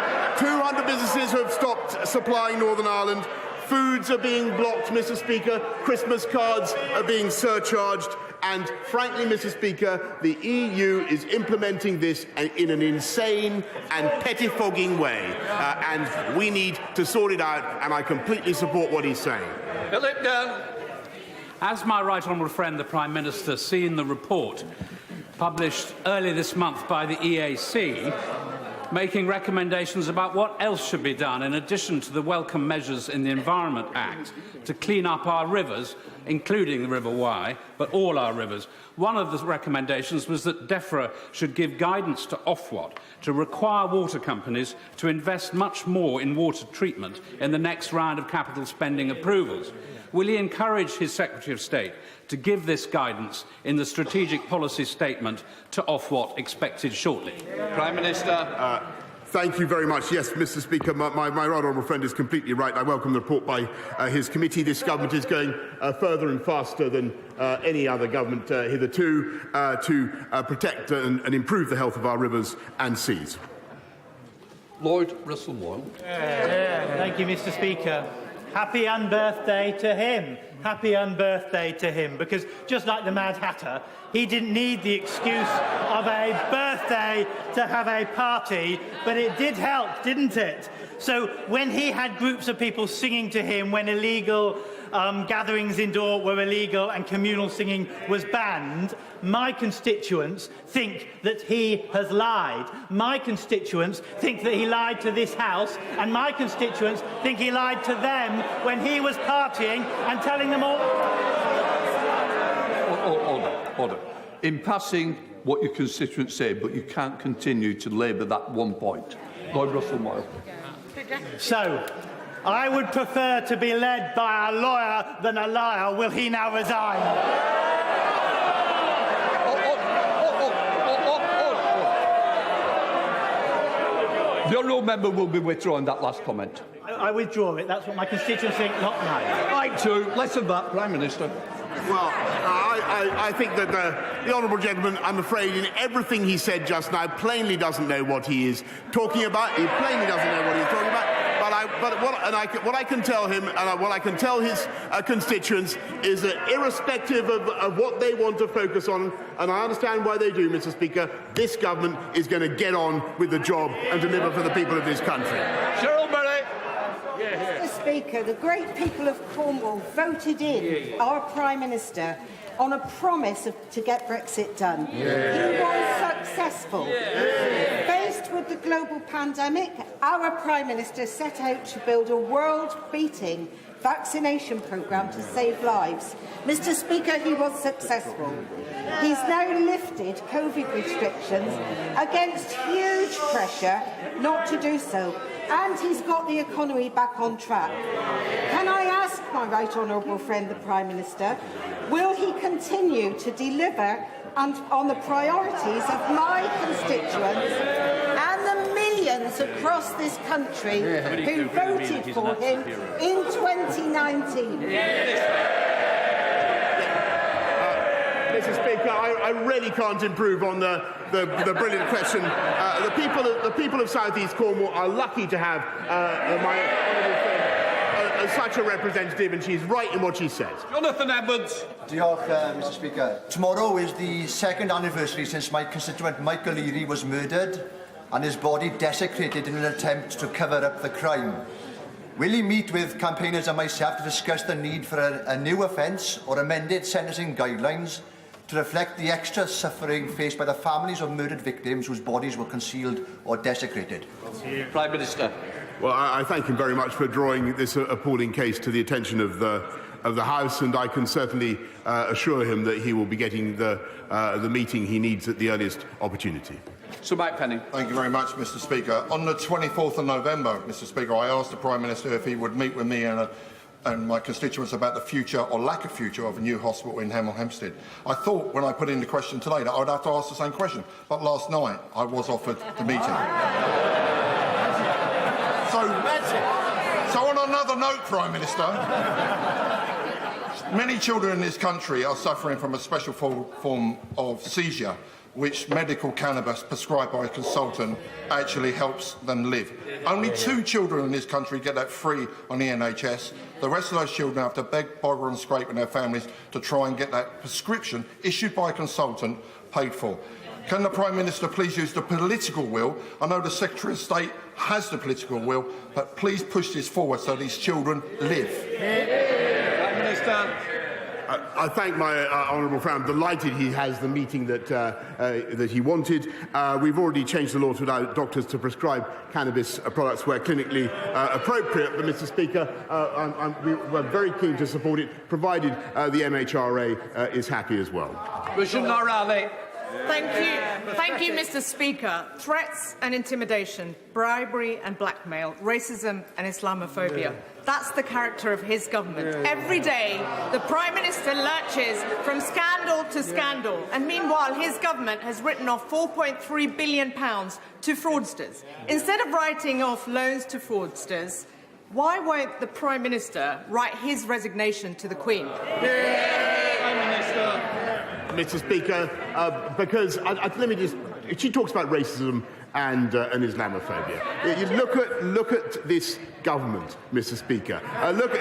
have stopped supplying Northern Ireland. Foods are being blocked, Mr. Speaker. Christmas cards are being surcharged. And frankly, Mr. Speaker, the EU is implementing this in an insane and pettifogging way. And we need to sort it out, and I completely support what he's saying. Philip Dunn. Has my right honourable friend, the Prime Minister, seen the report published earlier this month by the EAC, making recommendations about what else should be done in addition to the welcome measures in the Environment Act to clean up our rivers, including the River Wye, but all our rivers? One of the recommendations was that DEFRA should give guidance to Ofwat to require water companies to invest much more in water treatment in the next round of capital spending approvals. Will he encourage his Secretary of State to give this guidance in the strategic policy statement to Ofwat expected shortly? Prime Minister. Thank you very much. Yes, Mr. Speaker, my right honourable friend is completely right. I welcome the report by his committee. This government is going further and faster than any other government hitherto to protect and improve the health of our rivers and seas. Lloyd Russell-Moyle. Thank you, Mr. Speaker. Happy unbirthday to him. Happy unbirthday to him, because just like the Mad Hatter, he didn't need the excuse of a birthday to have a party, but it did help, didn't it? So when he had groups of people singing to him when illegal gatherings indoor were illegal and communal singing was banned, my constituents think that he has lied. My constituents think that he lied to this House, and my constituents think he lied to them when he was partying and telling them all... Order. In passing what your constituents say, but you can't continue to labour that one point. Lloyd Russell-Moyle. So, I would prefer to be led by a lawyer than a liar. Will he now resign? The honourable member will be withdrawing that last comment. I withdraw it. That's what my constituents think, not mine. Right to less of that, Prime Minister. Well, I think that the honourable gentleman, I'm afraid, in everything he said just now, plainly doesn't know what he is talking about. He plainly doesn't know what he's talking about. what I can tell him, and what I can tell his constituents, is that irrespective of what they want to focus on, and I understand why they do, Mr. Speaker, this government is going to get on with the job and deliver for the people of this country. Cheryl Murray. Mr. Speaker, the great people of Cornwall voted in our Prime Minister on a promise to get Brexit done. He was successful. Faced with the global pandemic, our Prime Minister set out to build a world-beating vaccination programme to save lives. Mr. Speaker, he was successful. He's now lifted COVID restrictions against huge pressure not to do so, and he's got the economy back on track. Can I ask my right honourable friend, the Prime Minister, will he continue to deliver on the priorities of my constituents and the millions across this country who voted for him in 2019? Mr. Speaker, I really can't improve on the brilliant question. The people of South East Cornwall are lucky to have my honourable friend such a representative, and she's right in what she says. Jonathan Edwards. Diolch, Mr. Speaker. Tomorrow is the second anniversary since my constituent Michael Leary was murdered and his body desecrated in an attempt to cover up the crime. Will he meet with campaigners and myself to discuss the need for a new offence or amended sentencing guidelines to reflect the extra suffering faced by the families of murdered victims whose bodies were concealed or desecrated? Prime Minister. Well, I thank him very much for drawing this appalling case to the attention of the House, and I can certainly assure him that he will be getting the meeting he needs at the earliest opportunity. Sir Mike Penning. Thank you very much, Mr. Speaker. On the 24th of November, Mr. Speaker, I asked the Prime Minister if he would meet with me and my constituents about the future or lack of future of a new hospital in Hemel Hempstead. I thought when I put in the question today that I would have to ask the same question, but last night I was offered the meeting. So on another note, Prime Minister, many children in this country are suffering from a special form of seizure, which medical cannabis prescribed by a consultant actually helps them live. Only 2 children in this country get that free on the NHS. The rest of those children have to beg, borrow and scrape with their families to try and get that prescription issued by a consultant paid for. Can the Prime Minister please use the political will? I know the Secretary of State has the political will, but please push this forward so these children live. Prime Minister. I thank my honourable friend. I'm delighted he has the meeting that he wanted. We've already changed the law to allow doctors to prescribe cannabis products where clinically appropriate. But, Mr. Speaker, we're very keen to support it, provided the MHRA is happy as well. Thank you, Mr. Speaker. Threats and intimidation, bribery and blackmail, racism and Islamophobia. That's the character of his government. Every day, the Prime Minister lurches from scandal to scandal, and meanwhile, his government has written off £4.3 billion to fraudsters. Instead of writing off loans to fraudsters, why won't the Prime Minister write his resignation to the Queen? Prime Minister. Mr. Speaker, because let me just. She talks about racism and Islamophobia. You look at this government, Mr. Speaker. Look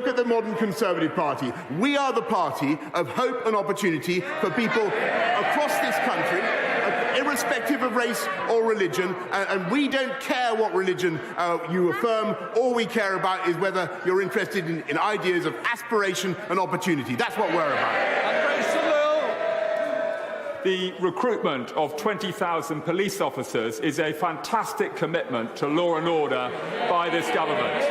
at the modern Conservative Party. We are the party of hope and opportunity for people across this country, irrespective of race or religion, and we don't care what religion you affirm. All we care about is whether you're interested in ideas of aspiration and opportunity. That's what we're about. The recruitment of 20,000 police officers is a fantastic commitment to law and order by this government.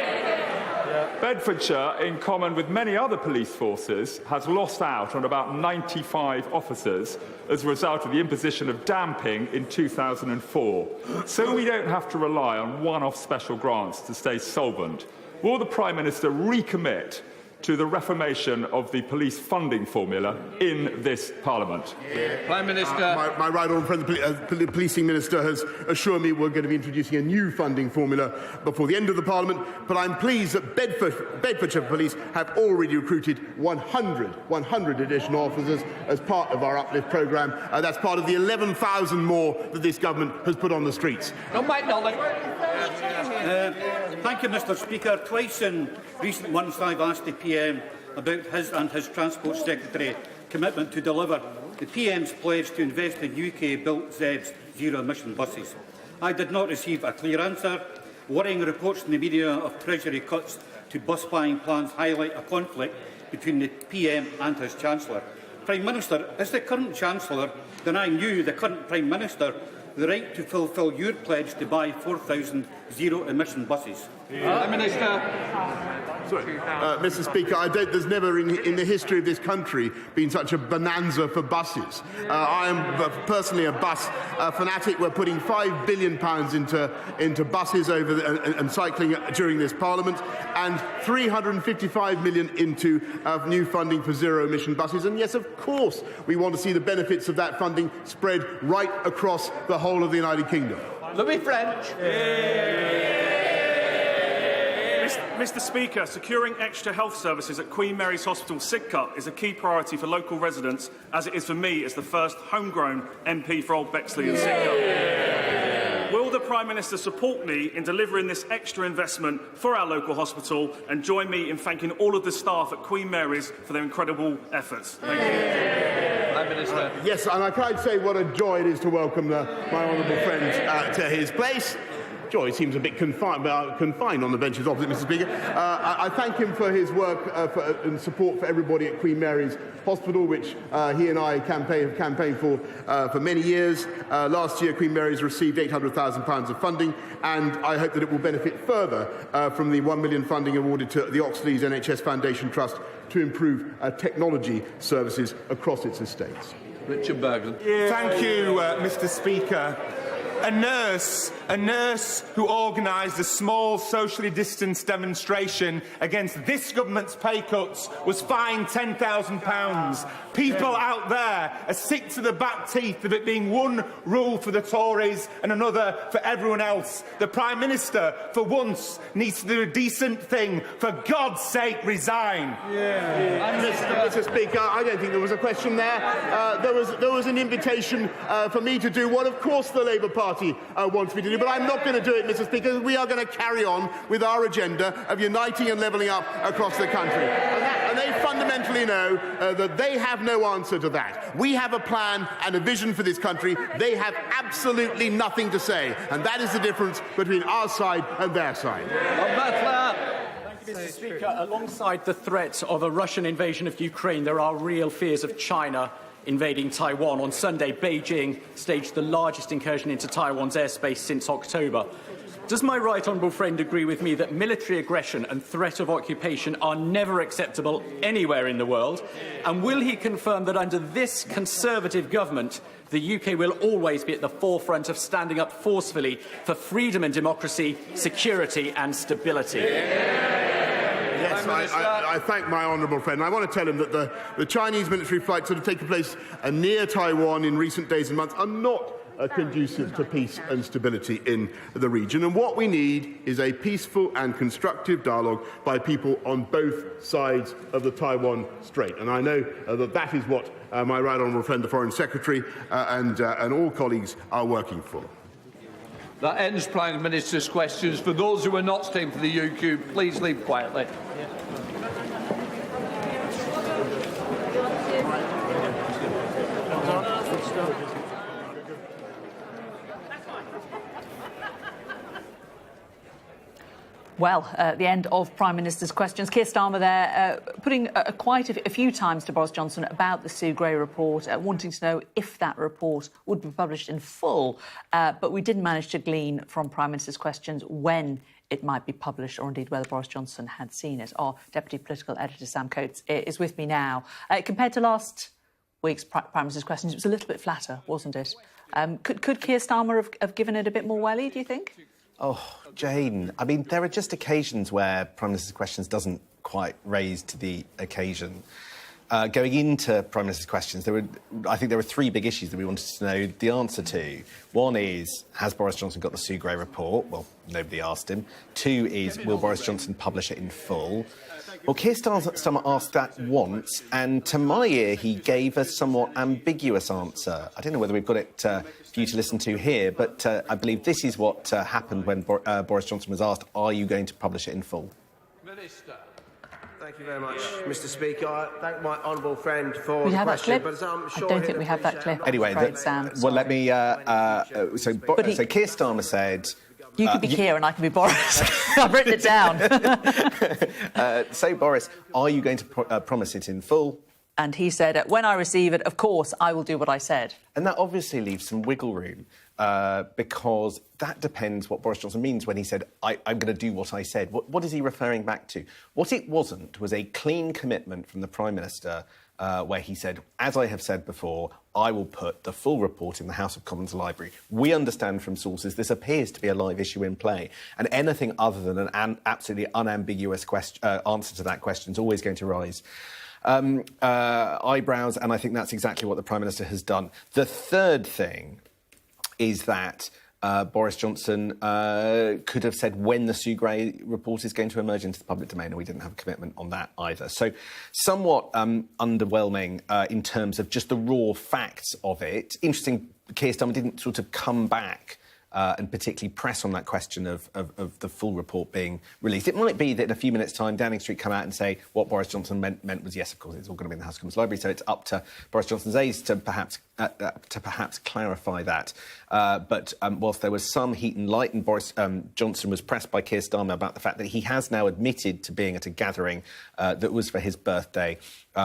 Bedfordshire, in common with many other police forces, has lost out on about 95 officers as a result of the imposition of damping in 2004. So we don't have to rely on one-off special grants to stay solvent. Will the Prime Minister recommit to the reformation of the police funding formula in this Parliament. Prime Minister. My right honourable friend, the Policing Minister, has assured me we're going to be introducing a new funding formula before the end of the Parliament, but I'm pleased that Bedfordshire Police have already recruited 100 additional officers as part of our uplift programme. That's part of the 11,000 more that this government has put on the streets. Thank you, Mr Speaker. Twice in recent months I've asked the PM about his and his Transport Secretary commitment to deliver the PM's pledge to invest in UK-built ZEBs zero-emission buses. I did not receive a clear answer. Worrying reports in the media of Treasury cuts to bus buying plans highlight a conflict between the PM and his Chancellor. Prime Minister, is the current Chancellor denying you, the current Prime Minister, the right to fulfil your pledge to buy 4,000 zero-emission buses? Prime Minister. Mr Speaker, there's never in the history of this country been such a bonanza for buses. I am personally a bus fanatic. We're putting £5 billion into buses and cycling during this Parliament, and £355 million into new funding for zero-emission buses. And yes, of course, we want to see the benefits of that funding spread right across the whole of the United Kingdom. Louis French. Mr Speaker, securing extra health services at Queen Mary's Hospital Sidcup is a key priority for local residents, as it is for me as the first homegrown MP for Old Bexley and Sidcup. Will the Prime Minister support me in delivering this extra investment for our local hospital and join me in thanking all of the staff at Queen Mary's for their incredible efforts? Thank you. Prime Minister. Yes, and I can't say what a joy it is to welcome my honourable friend to his place. Joy seems a bit confined on the benches opposite, Mr Speaker. I thank him for his work and support for everybody at Queen Mary's Hospital, which he and I have campaigned for many years. Last year, Queen Mary's received £800,000 of funding, and I hope that it will benefit further from the £1 million funding awarded to the Oxley's NHS Foundation Trust to improve technology services across its estates. Richard Bergen. Thank you, Mr Speaker. A nurse who organised a small socially distanced demonstration against this government's pay cuts was fined £10,000. People out there are sick to the back teeth of it being one rule for the Tories and another for everyone else. The Prime Minister, for once, needs to do a decent thing. For God's sake, resign. Mr Speaker, I don't think there was a question there. There was an invitation for me to do what, of course, the Labour Party wants me to do, but I'm not going to do it, Mr Speaker. We are going to carry on with our agenda of uniting and levelling up across the country. And they fundamentally know that they have no answer to that. We have a plan and a vision for this country. They have absolutely nothing to say. And that is the difference between our side and their side. Mr Speaker, alongside the threat of a Russian invasion of Ukraine, there are real fears of China invading Taiwan. On Sunday, Beijing staged the largest incursion into Taiwan's airspace since October. Does my right honourable friend agree with me that military aggression and threat of occupation are never acceptable anywhere in the world? And will he confirm that under this Conservative government, the UK will always be at the forefront of standing up forcefully for freedom and democracy, security and stability? Yes, I thank my honourable friend. I want to tell him that the Chinese military flights that have taken place near Taiwan in recent days and months are not conducive to peace and stability in the region. And what we need is a peaceful and constructive dialogue by people on both sides of the Taiwan Strait. And I know that is what my right honourable friend, the Foreign Secretary, and all colleagues are working for. That ends Prime Minister's questions. For those who are not staying for the UQ, please leave quietly. Well, at the end of Prime Minister's questions, Keir Starmer there putting quite a few times to Boris Johnson about the Sue Gray report, wanting to know if that report would be published in full. But we didn't manage to glean from Prime Minister's questions when it might be published, or indeed whether Boris Johnson had seen it. Our Deputy Political Editor, Sam Coates, is with me now. Compared to last week's Prime Minister's questions, it was a little bit flatter, wasn't it? Could Keir Starmer have given it a bit more welly, do you think? Oh, Jane, I mean, there are just occasions where Prime Minister's Questions doesn't quite raise to the occasion. Going into Prime Minister's Questions, I think there were three big issues that we wanted to know the answer to. One is, has Boris Johnson got the Sue Gray report? Well, nobody asked him. Two is, will Boris Johnson publish it in full? Well, Keir Starmer asked that once, and to my ear, he gave a somewhat ambiguous answer. I don't know whether we've got it for you to listen to here, but I believe this is what happened when Boris Johnson was asked, are you going to publish it in full? Minister. Thank you very much, Mr. Speaker. I thank my honourable friend for We the have that question, clip? but I'm sure I don't think we have that clip. Anyway, Sam. well, let me... So Keir Starmer said... You can be Keir and I can be Boris. I've written it down. So, Boris, are you going to promise it in full? And he said, when I receive it, of course, I will do what I said. And that obviously leaves some wiggle room, because that depends what Boris Johnson means when he said, I'm going to do what I said. What is he referring back to? What it wasn't was a clean commitment from the Prime Minister where he said, as I have said before, I will put the full report in the House of Commons library. We understand from sources this appears to be a live issue in play, and anything other than an absolutely unambiguous answer to that question is always going to raise eyebrows, and I think that's exactly what the Prime Minister has done. The third thing is that Boris Johnson could have said when the Sue Gray report is going to emerge into the public domain, and we didn't have a commitment on that either. So somewhat underwhelming in terms of just the raw facts of it. Interesting, Keir Starmer didn't sort of come back and particularly press on that question of the full report being released. It might be that in a few minutes' time, Downing Street come out and say what Boris Johnson meant was, yes, of course, it's all going to be in the House of Commons library, so it's up to Boris Johnson's aides to perhaps clarify that. But whilst there was some heat and light, and Boris Johnson was pressed by Keir Starmer about the fact that he has now admitted to being at a gathering that was for his birthday,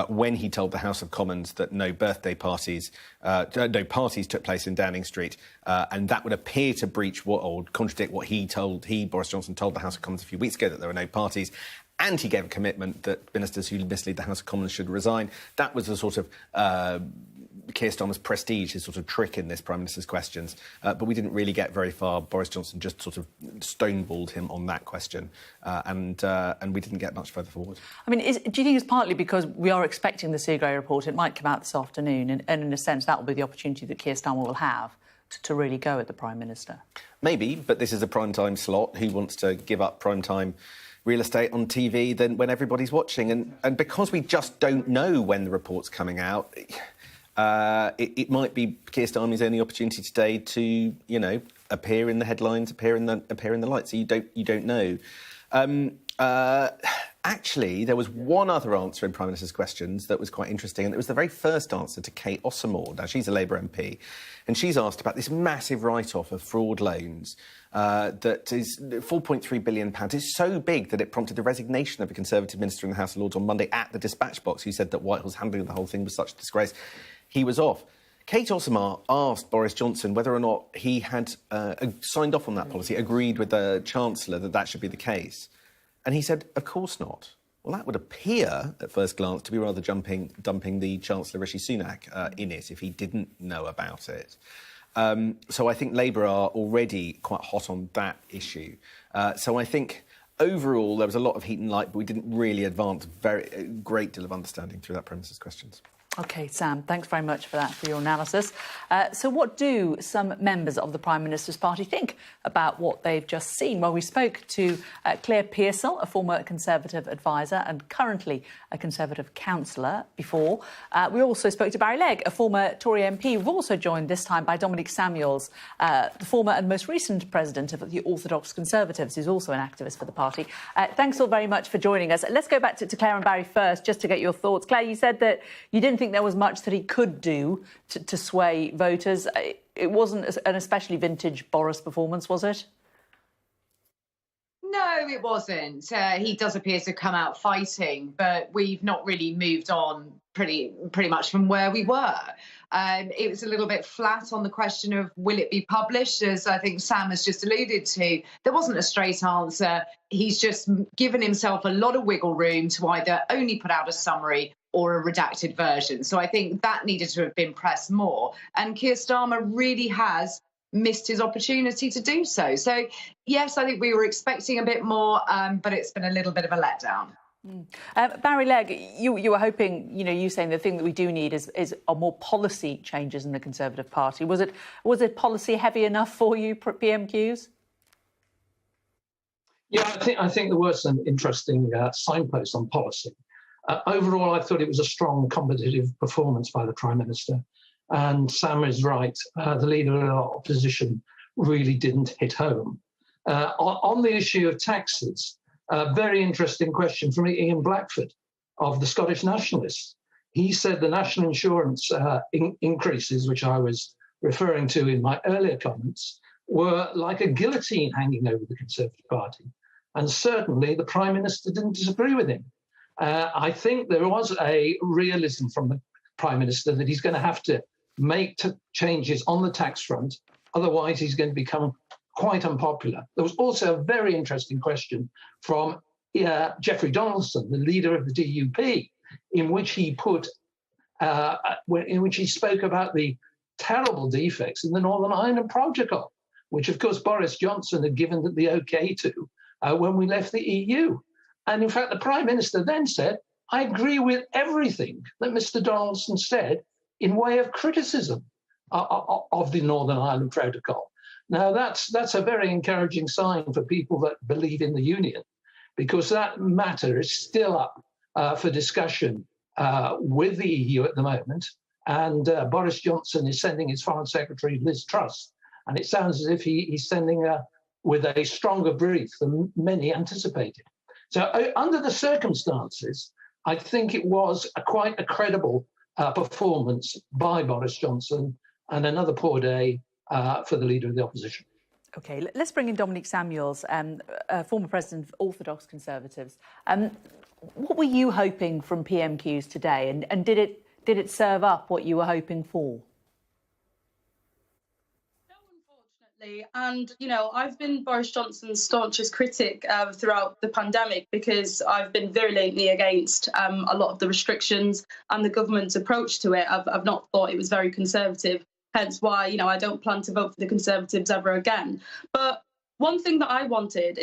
when he told the House of Commons that no parties took place in Downing Street, and that would appear to breach or contradict what Boris Johnson told the House of Commons a few weeks ago, that there were no parties. And he gave a commitment that ministers who mislead the House of Commons should resign. That was a sort of Keir Starmer's prestige, his sort of trick in this Prime Minister's Questions. But we didn't really get very far. Boris Johnson just sort of stonewalled him on that question. And we didn't get much further forward. I mean, do you think it's partly because we are expecting the Sue Gray report? It might come out this afternoon, and in a sense, that will be the opportunity that Keir Starmer will have to really go at the Prime Minister. Maybe, but this is a prime-time slot. Who wants to give up prime-time real estate on TV then when everybody's watching? And because we just don't know when the report's coming out, it might be Keir Starmer's only opportunity today to, appear in the headlines, appear in the light. So you don't know. Actually, there was one other answer in Prime Minister's Questions that was quite interesting, and it was the very first answer to Kate Ossamore. Now, she's a Labour MP, and she's asked about this massive write-off of fraud loans that is £4.3 billion. It's so big that it prompted the resignation of a Conservative minister in the House of Lords on Monday at the dispatch box, who said that Whitehall's handling the whole thing was such a disgrace. He was off. Kate Ossamore asked Boris Johnson whether or not he had signed off on that policy, agreed with the Chancellor that should be the case. And he said, of course not. Well, that would appear, at first glance, to be rather dumping the Chancellor Rishi Sunak in it if he didn't know about it. So I think Labour are already quite hot on that issue. So I think overall there was a lot of heat and light, but we didn't really advance a great deal of understanding through that Prime Minister's Questions. OK, Sam, thanks very much for that, for your analysis. So what do some members of the Prime Minister's party think about what they've just seen? Well, we spoke to Claire Pearsall, a former Conservative advisor and currently a Conservative councillor before. We also spoke to Barry Legg, a former Tory MP. We've also joined this time by Dominic Samuels, the former and most recent president of the Orthodox Conservatives, who's also an activist for the party. Thanks all very much for joining us. Let's go back to Claire and Barry first, just to get your thoughts. Claire, you said that you didn't think there was much that he could do to sway voters. It wasn't an especially vintage Boris performance, was it? No, it wasn't. He does appear to come out fighting, but we've not really moved on pretty much from where we were. It was a little bit flat on the question of will it be published, as I think Sam has just alluded to. There wasn't a straight answer. He's just given himself a lot of wiggle room to either only put out a summary or a redacted version. So I think that needed to have been pressed more. And Keir Starmer really has missed his opportunity to do so. So, yes, I think we were expecting a bit more, but it's been a little bit of a letdown. Barry Legg, you were hoping, you saying the thing that we do need is more policy changes in the Conservative Party. Was it policy heavy enough for you, PMQs? Yeah, I think there were some interesting signposts on policy. Overall, I thought it was a strong competitive performance by the Prime Minister. And Sam is right, the Leader of the Opposition really didn't hit home. On the issue of taxes, a very interesting question from Ian Blackford of the Scottish Nationalists. He said the national insurance increases, which I was referring to in my earlier comments, were like a guillotine hanging over the Conservative Party. And certainly the Prime Minister didn't disagree with him. I think there was a realism from the Prime Minister that he's going to have to make changes on the tax front, otherwise he's going to become quite unpopular. There was also a very interesting question from Geoffrey Donaldson, the leader of the DUP, in which he spoke about the terrible defects in the Northern Ireland Protocol, which of course Boris Johnson had given the OK to when we left the EU. And in fact, the Prime Minister then said, I agree with everything that Mr. Donaldson said in way of criticism of the Northern Ireland Protocol. Now, that's a very encouraging sign for people that believe in the Union, because that matter is still up for discussion with the EU at the moment. And Boris Johnson is sending his Foreign Secretary, Liz Truss. And it sounds as if he's sending her with a stronger brief than many anticipated. So under the circumstances, I think it was quite a credible performance by Boris Johnson, and another poor day for the Leader of the Opposition. OK, let's bring in Dominic Samuels, former President of Orthodox Conservatives. What were you hoping from PMQs today, and did it serve up what you were hoping for? And, I've been Boris Johnson's staunchest critic throughout the pandemic, because I've been virulently against a lot of the restrictions and the government's approach to it. I've not thought it was very Conservative, hence why, I don't plan to vote for the Conservatives ever again. But one thing that I wanted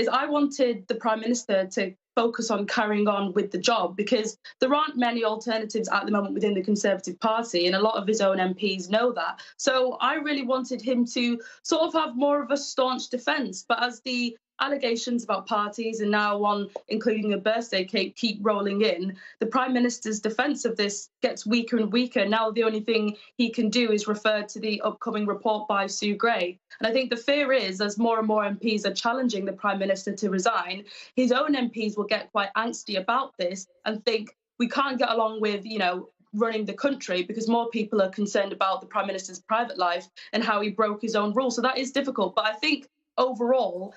the Prime Minister to focus on carrying on with the job, because there aren't many alternatives at the moment within the Conservative Party, and a lot of his own MPs know that. So I really wanted him to sort of have more of a staunch defence. But as the allegations about parties and now one including a birthday cake keep rolling in, the Prime Minister's defence of this gets weaker and weaker. Now the only thing he can do is refer to the upcoming report by Sue Gray. And I think the fear is, as more and more MPs are challenging the Prime Minister to resign, his own MPs will get quite angsty about this and think we can't get along with, running the country, because more people are concerned about the Prime Minister's private life and how he broke his own rules. So that is difficult. But I think overall,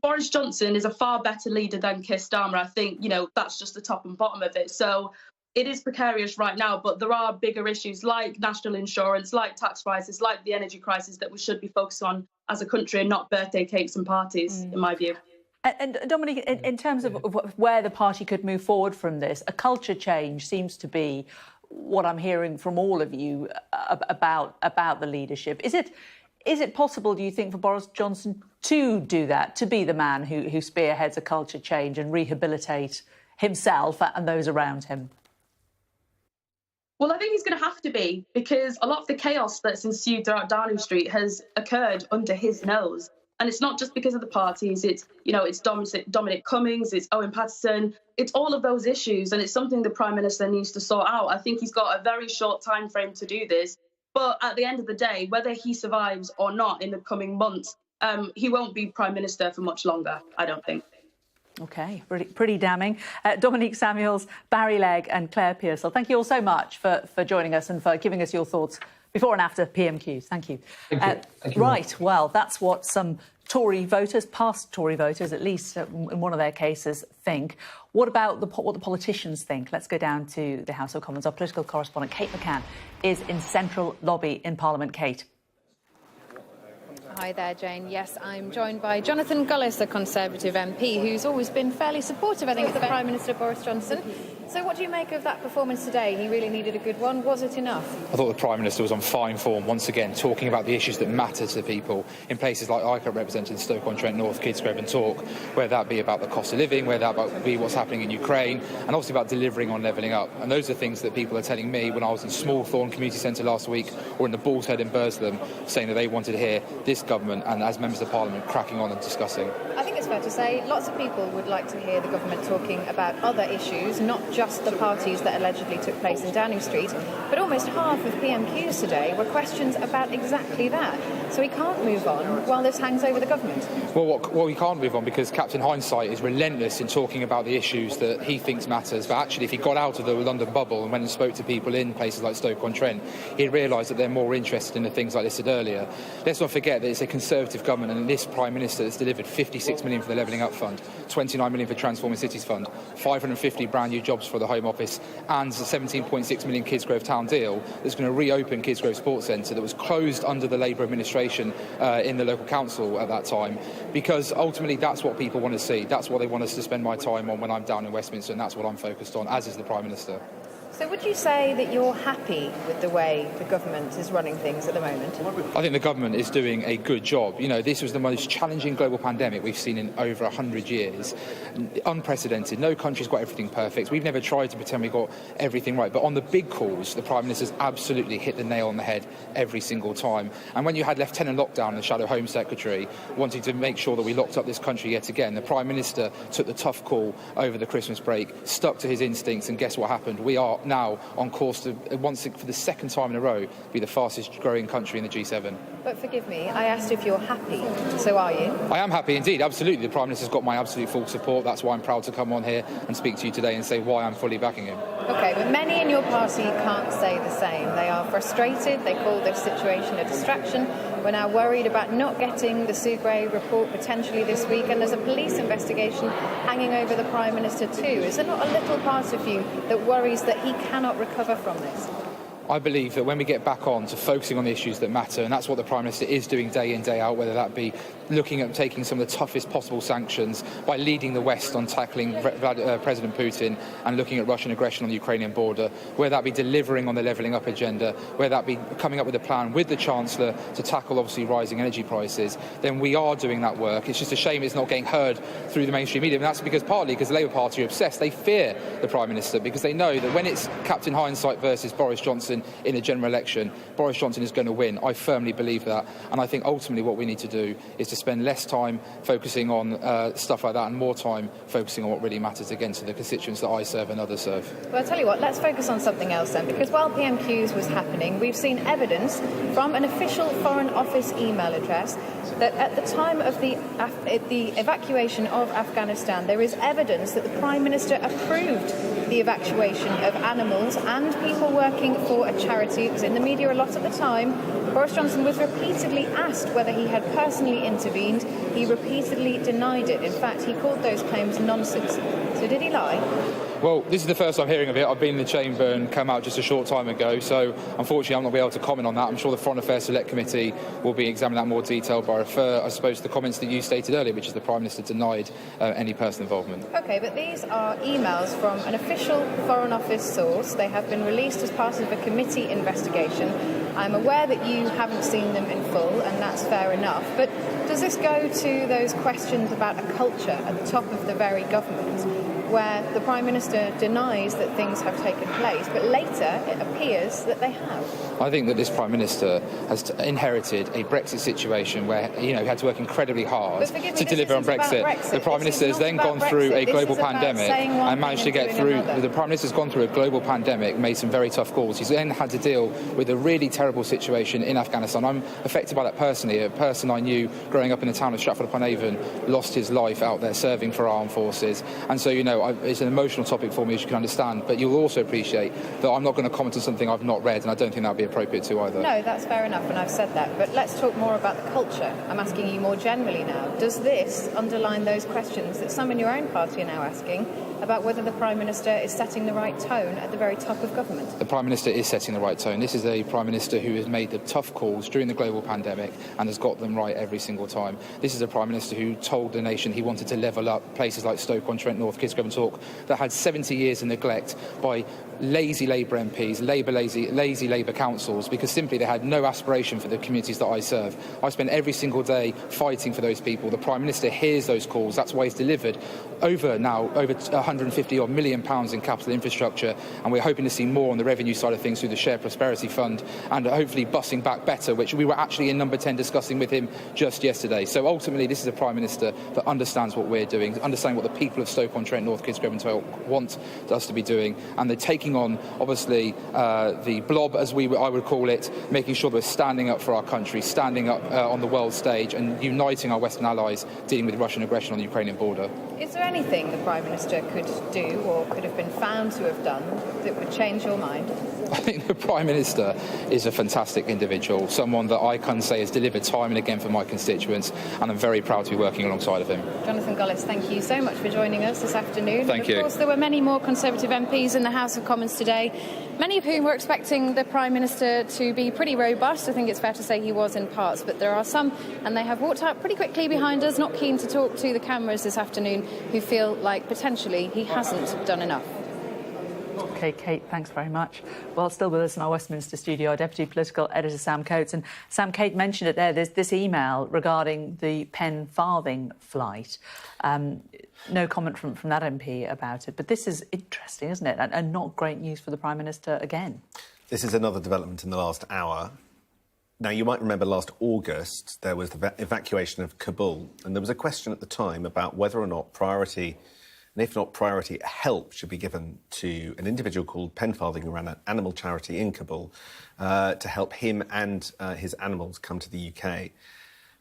Boris Johnson is a far better leader than Keir Starmer. I think, that's just the top and bottom of it. So it is precarious right now, but there are bigger issues like national insurance, like tax rises, like the energy crisis that we should be focused on as a country, and not birthday cakes and parties, in my view. And Dominic, in terms of where the party could move forward from this, a culture change seems to be what I'm hearing from all of you about the leadership. Is it possible, do you think, for Boris Johnson to do that, to be the man who spearheads a culture change and rehabilitate himself and those around him? Well, I think he's going to have to be, because a lot of the chaos that's ensued throughout Downing Street has occurred under his nose. And it's not just because of the parties. It's, it's Dominic Cummings, it's Owen Paterson, it's all of those issues. And it's something the Prime Minister needs to sort out. I think he's got a very short time frame to do this. But at the end of the day, whether he survives or not in the coming months, he won't be Prime Minister for much longer, I don't think. OK, pretty damning. Dominic Samuels, Barry Legg and Claire Pearsall, thank you all so much for joining us and for giving us your thoughts before and after PMQs. Thank you. Thank you. Right, well, that's what some Tory voters, past Tory voters, at least in one of their cases, think. What about what the politicians think? Let's go down to the House of Commons. Our political correspondent, Kate McCann, is in central lobby in Parliament. Kate. Hi there, Jane. Yes, I'm joined by Jonathan Gullis, a Conservative MP, who's always been fairly supportive, I think, of the Prime Minister Boris Johnson. So what do you make of that performance today? He really needed a good one. Was it enough? I thought the Prime Minister was on fine form once again, talking about the issues that matter to people in places like ICA representing Stoke-on-Trent, North, Kidsgrove and Talk, whether that be about the cost of living, whether that be what's happening in Ukraine, and obviously about delivering on levelling up. And those are things that people are telling me when I was in Smallthorne Community Centre last week or in the Bull's Head in Burslem, saying that they wanted to hear this government and as members of Parliament cracking on and discussing. I think it's fair to say lots of people would like to hear the government talking about other issues, not just the parties that allegedly took place in Downing Street, but almost half of PMQs today were questions about exactly that. So we can't move on while this hangs over the government. Well, we can't move on because Captain Hindsight is relentless in talking about the issues that he thinks matters. But actually, if he got out of the London bubble and went and spoke to people in places like Stoke-on-Trent, he'd realise that they're more interested in the things I listed earlier. Let's not forget that it's a Conservative government and this Prime Minister that's delivered 56 million for the Levelling Up Fund, 29 million for Transforming Cities Fund, 550 brand new jobs for the Home Office, and a 17.6 million Kidsgrove Town deal that's going to reopen Kidsgrove Sports Centre that was closed under the Labour administration in the local council at that time, because ultimately that's what people want to see. That's what they want us to spend my time on when I'm down in Westminster, and that's what I'm focused on, as is the Prime Minister. So would you say that you're happy with the way the government is running things at the moment? I think the government is doing a good job. You know, this was the most challenging global pandemic we've seen in over 100 years. Unprecedented. No country's got everything perfect. We've never tried to pretend we got everything right. But on the big calls, the Prime Minister's absolutely hit the nail on the head every single time. And when you had Lieutenant Lockdown, the Shadow Home Secretary, wanting to make sure that we locked up this country yet again, the Prime Minister took the tough call over the Christmas break, stuck to his instincts, and guess what happened? We are now on course to, for the second time in a row, be the fastest growing country in the G7. But forgive me, I asked if you're happy. So are you? I am happy indeed, absolutely. The Prime Minister's got my absolute full support. That's why I'm proud to come on here and speak to you today and say why I'm fully backing him. OK, but many in your party can't say the same. They are frustrated. They call this situation a distraction. We're now worried about not getting the Sue Gray report potentially this week, and there's a police investigation hanging over the Prime Minister too. Is there not a little part of you that worries that he cannot recover from this? I believe that when we get back on to focusing on the issues that matter, and that's what the Prime Minister is doing day in, day out, whether that be looking at taking some of the toughest possible sanctions by leading the West on tackling President Putin and looking at Russian aggression on the Ukrainian border, whether that be delivering on the levelling up agenda, whether that be coming up with a plan with the Chancellor to tackle obviously rising energy prices, then we are doing that work. It's just a shame it's not getting heard through the mainstream media, and that's partly because the Labour Party are obsessed. They fear the Prime Minister because they know that when it's Captain Hindsight versus Boris Johnson in a general election, Boris Johnson is going to win. I firmly believe that, and I think ultimately what we need to do is to spend less time focusing on stuff like that and more time focusing on what really matters, again, to the constituents that I serve and others serve. Well, I'll tell you what, let's focus on something else then, because while PMQs was happening, we've seen evidence from an official Foreign Office email address that at the time of the evacuation of Afghanistan, there is evidence that the Prime Minister approved the evacuation of animals and people working for a charity. It was in the media a lot at the time. Boris Johnson was repeatedly asked whether he had personally intervened. He repeatedly denied it. In fact, he called those claims nonsense. So did he lie? Well, this is the first I'm hearing of it. I've been in the chamber and come out just a short time ago, so unfortunately I'm not be able to comment on that. I'm sure the Foreign Affairs Select Committee will be examining that in more detail, but I refer, I suppose, to the comments that you stated earlier, which is the Prime Minister denied any personal involvement. OK, but these are emails from an official Foreign Office source. They have been released as part of a committee investigation. I'm aware that you haven't seen them in full, and that's fair enough, but does this go to those questions about a culture at the top of the very government, where the Prime Minister denies that things have taken place, but later it appears that they have? I think that this Prime Minister has inherited a Brexit situation where, he had to work incredibly hard to deliver on Brexit. The Prime Minister has then gone through a global pandemic and managed to get through. The Prime Minister's gone through a global pandemic, made some very tough calls. He's then had to deal with a really terrible situation in Afghanistan. I'm affected by that personally. A person I knew growing up in the town of Stratford-upon-Avon lost his life out there serving for armed forces. And so, it's an emotional topic for me, as you can understand, but you'll also appreciate that I'm not going to comment on something I've not read, and I don't think that would be appropriate to either. No, that's fair enough, and I've said that. But let's talk more about the culture. I'm asking you more generally now. Does this underline those questions that some in your own party are now asking? about whether the Prime Minister is setting the right tone at the very top of government? The Prime Minister is setting the right tone. This is a Prime Minister who has made the tough calls during the global pandemic and has got them right every single time. This is a Prime Minister who told the nation he wanted to level up places like Stoke-on-Trent, North Kidsgrove and Talk that had 70 years of neglect by lazy Labour MPs, lazy Labour councils, because simply they had no aspiration for the communities that I serve. I spend every single day fighting for those people. The Prime Minister hears those calls. That's why he's delivered over 150 odd million pounds in capital infrastructure, and we're hoping to see more on the revenue side of things through the Shared Prosperity Fund, and hopefully busing back better, which we were actually in number 10 discussing with him just yesterday. So ultimately this is a Prime Minister that understands what we're doing, understands what the people of Stoke-on-Trent, North Kidsgrove and Talk want us to be doing, and they're taking on, obviously, the blob, as I would call it, making sure we're standing up for our country, standing up on the world stage and uniting our Western allies dealing with Russian aggression on the Ukrainian border. Is there anything the Prime Minister could do or could have been found to have done that would change your mind? I think the Prime Minister is a fantastic individual, someone that I can say has delivered time and again for my constituents, and I'm very proud to be working alongside of him. Jonathan Gullis, thank you so much for joining us this afternoon. Thank you. Of course, there were many more Conservative MPs in the House of Commons today, many of whom were expecting the Prime Minister to be pretty robust. I think it's fair to say he was in parts, but there are some, and they have walked out pretty quickly behind us, not keen to talk to the cameras this afternoon, who feel like potentially he hasn't done enough. OK, Kate, thanks very much. Well, still with us in our Westminster studio, our Deputy Political Editor, Sam Coates. And Sam, Kate mentioned it there, there's this email regarding the Penn Farthing flight. No comment from that MP about it. But this is interesting, isn't it? And not great news for the Prime Minister again. This is another development in the last hour. Now, you might remember last August there was the evacuation of Kabul, and there was a question at the time about whether or not priority, and if not priority, help should be given to an individual called Penn Farthing, who ran an animal charity in Kabul, to help him and his animals come to the UK.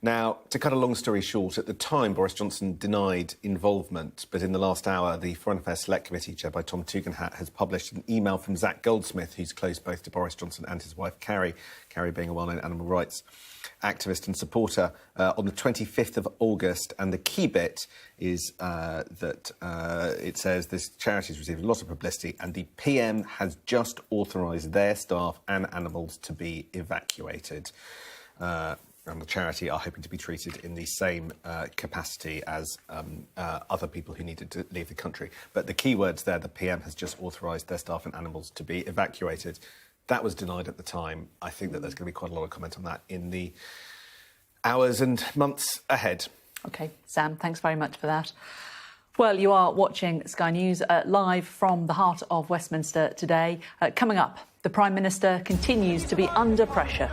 Now, to cut a long story short, at the time Boris Johnson denied involvement, but in the last hour the Foreign Affairs Select Committee, chaired by Tom Tugendhat, has published an email from Zach Goldsmith, who's close both to Boris Johnson and his wife Carrie being a well-known animal rights activist and supporter, on the 25th of August. And the key bit is that it says this charity has received a lot of publicity and the PM has just authorised their staff and animals to be evacuated. And the charity are hoping to be treated in the same capacity as other people who needed to leave the country. But the key words there, the PM has just authorised their staff and animals to be evacuated. That was denied at the time. I think that there's going to be quite a lot of comment on that in the hours and months ahead. OK, Sam, thanks very much for that. Well, you are watching Sky News live from the heart of Westminster today. Coming up, the Prime Minister continues to be under pressure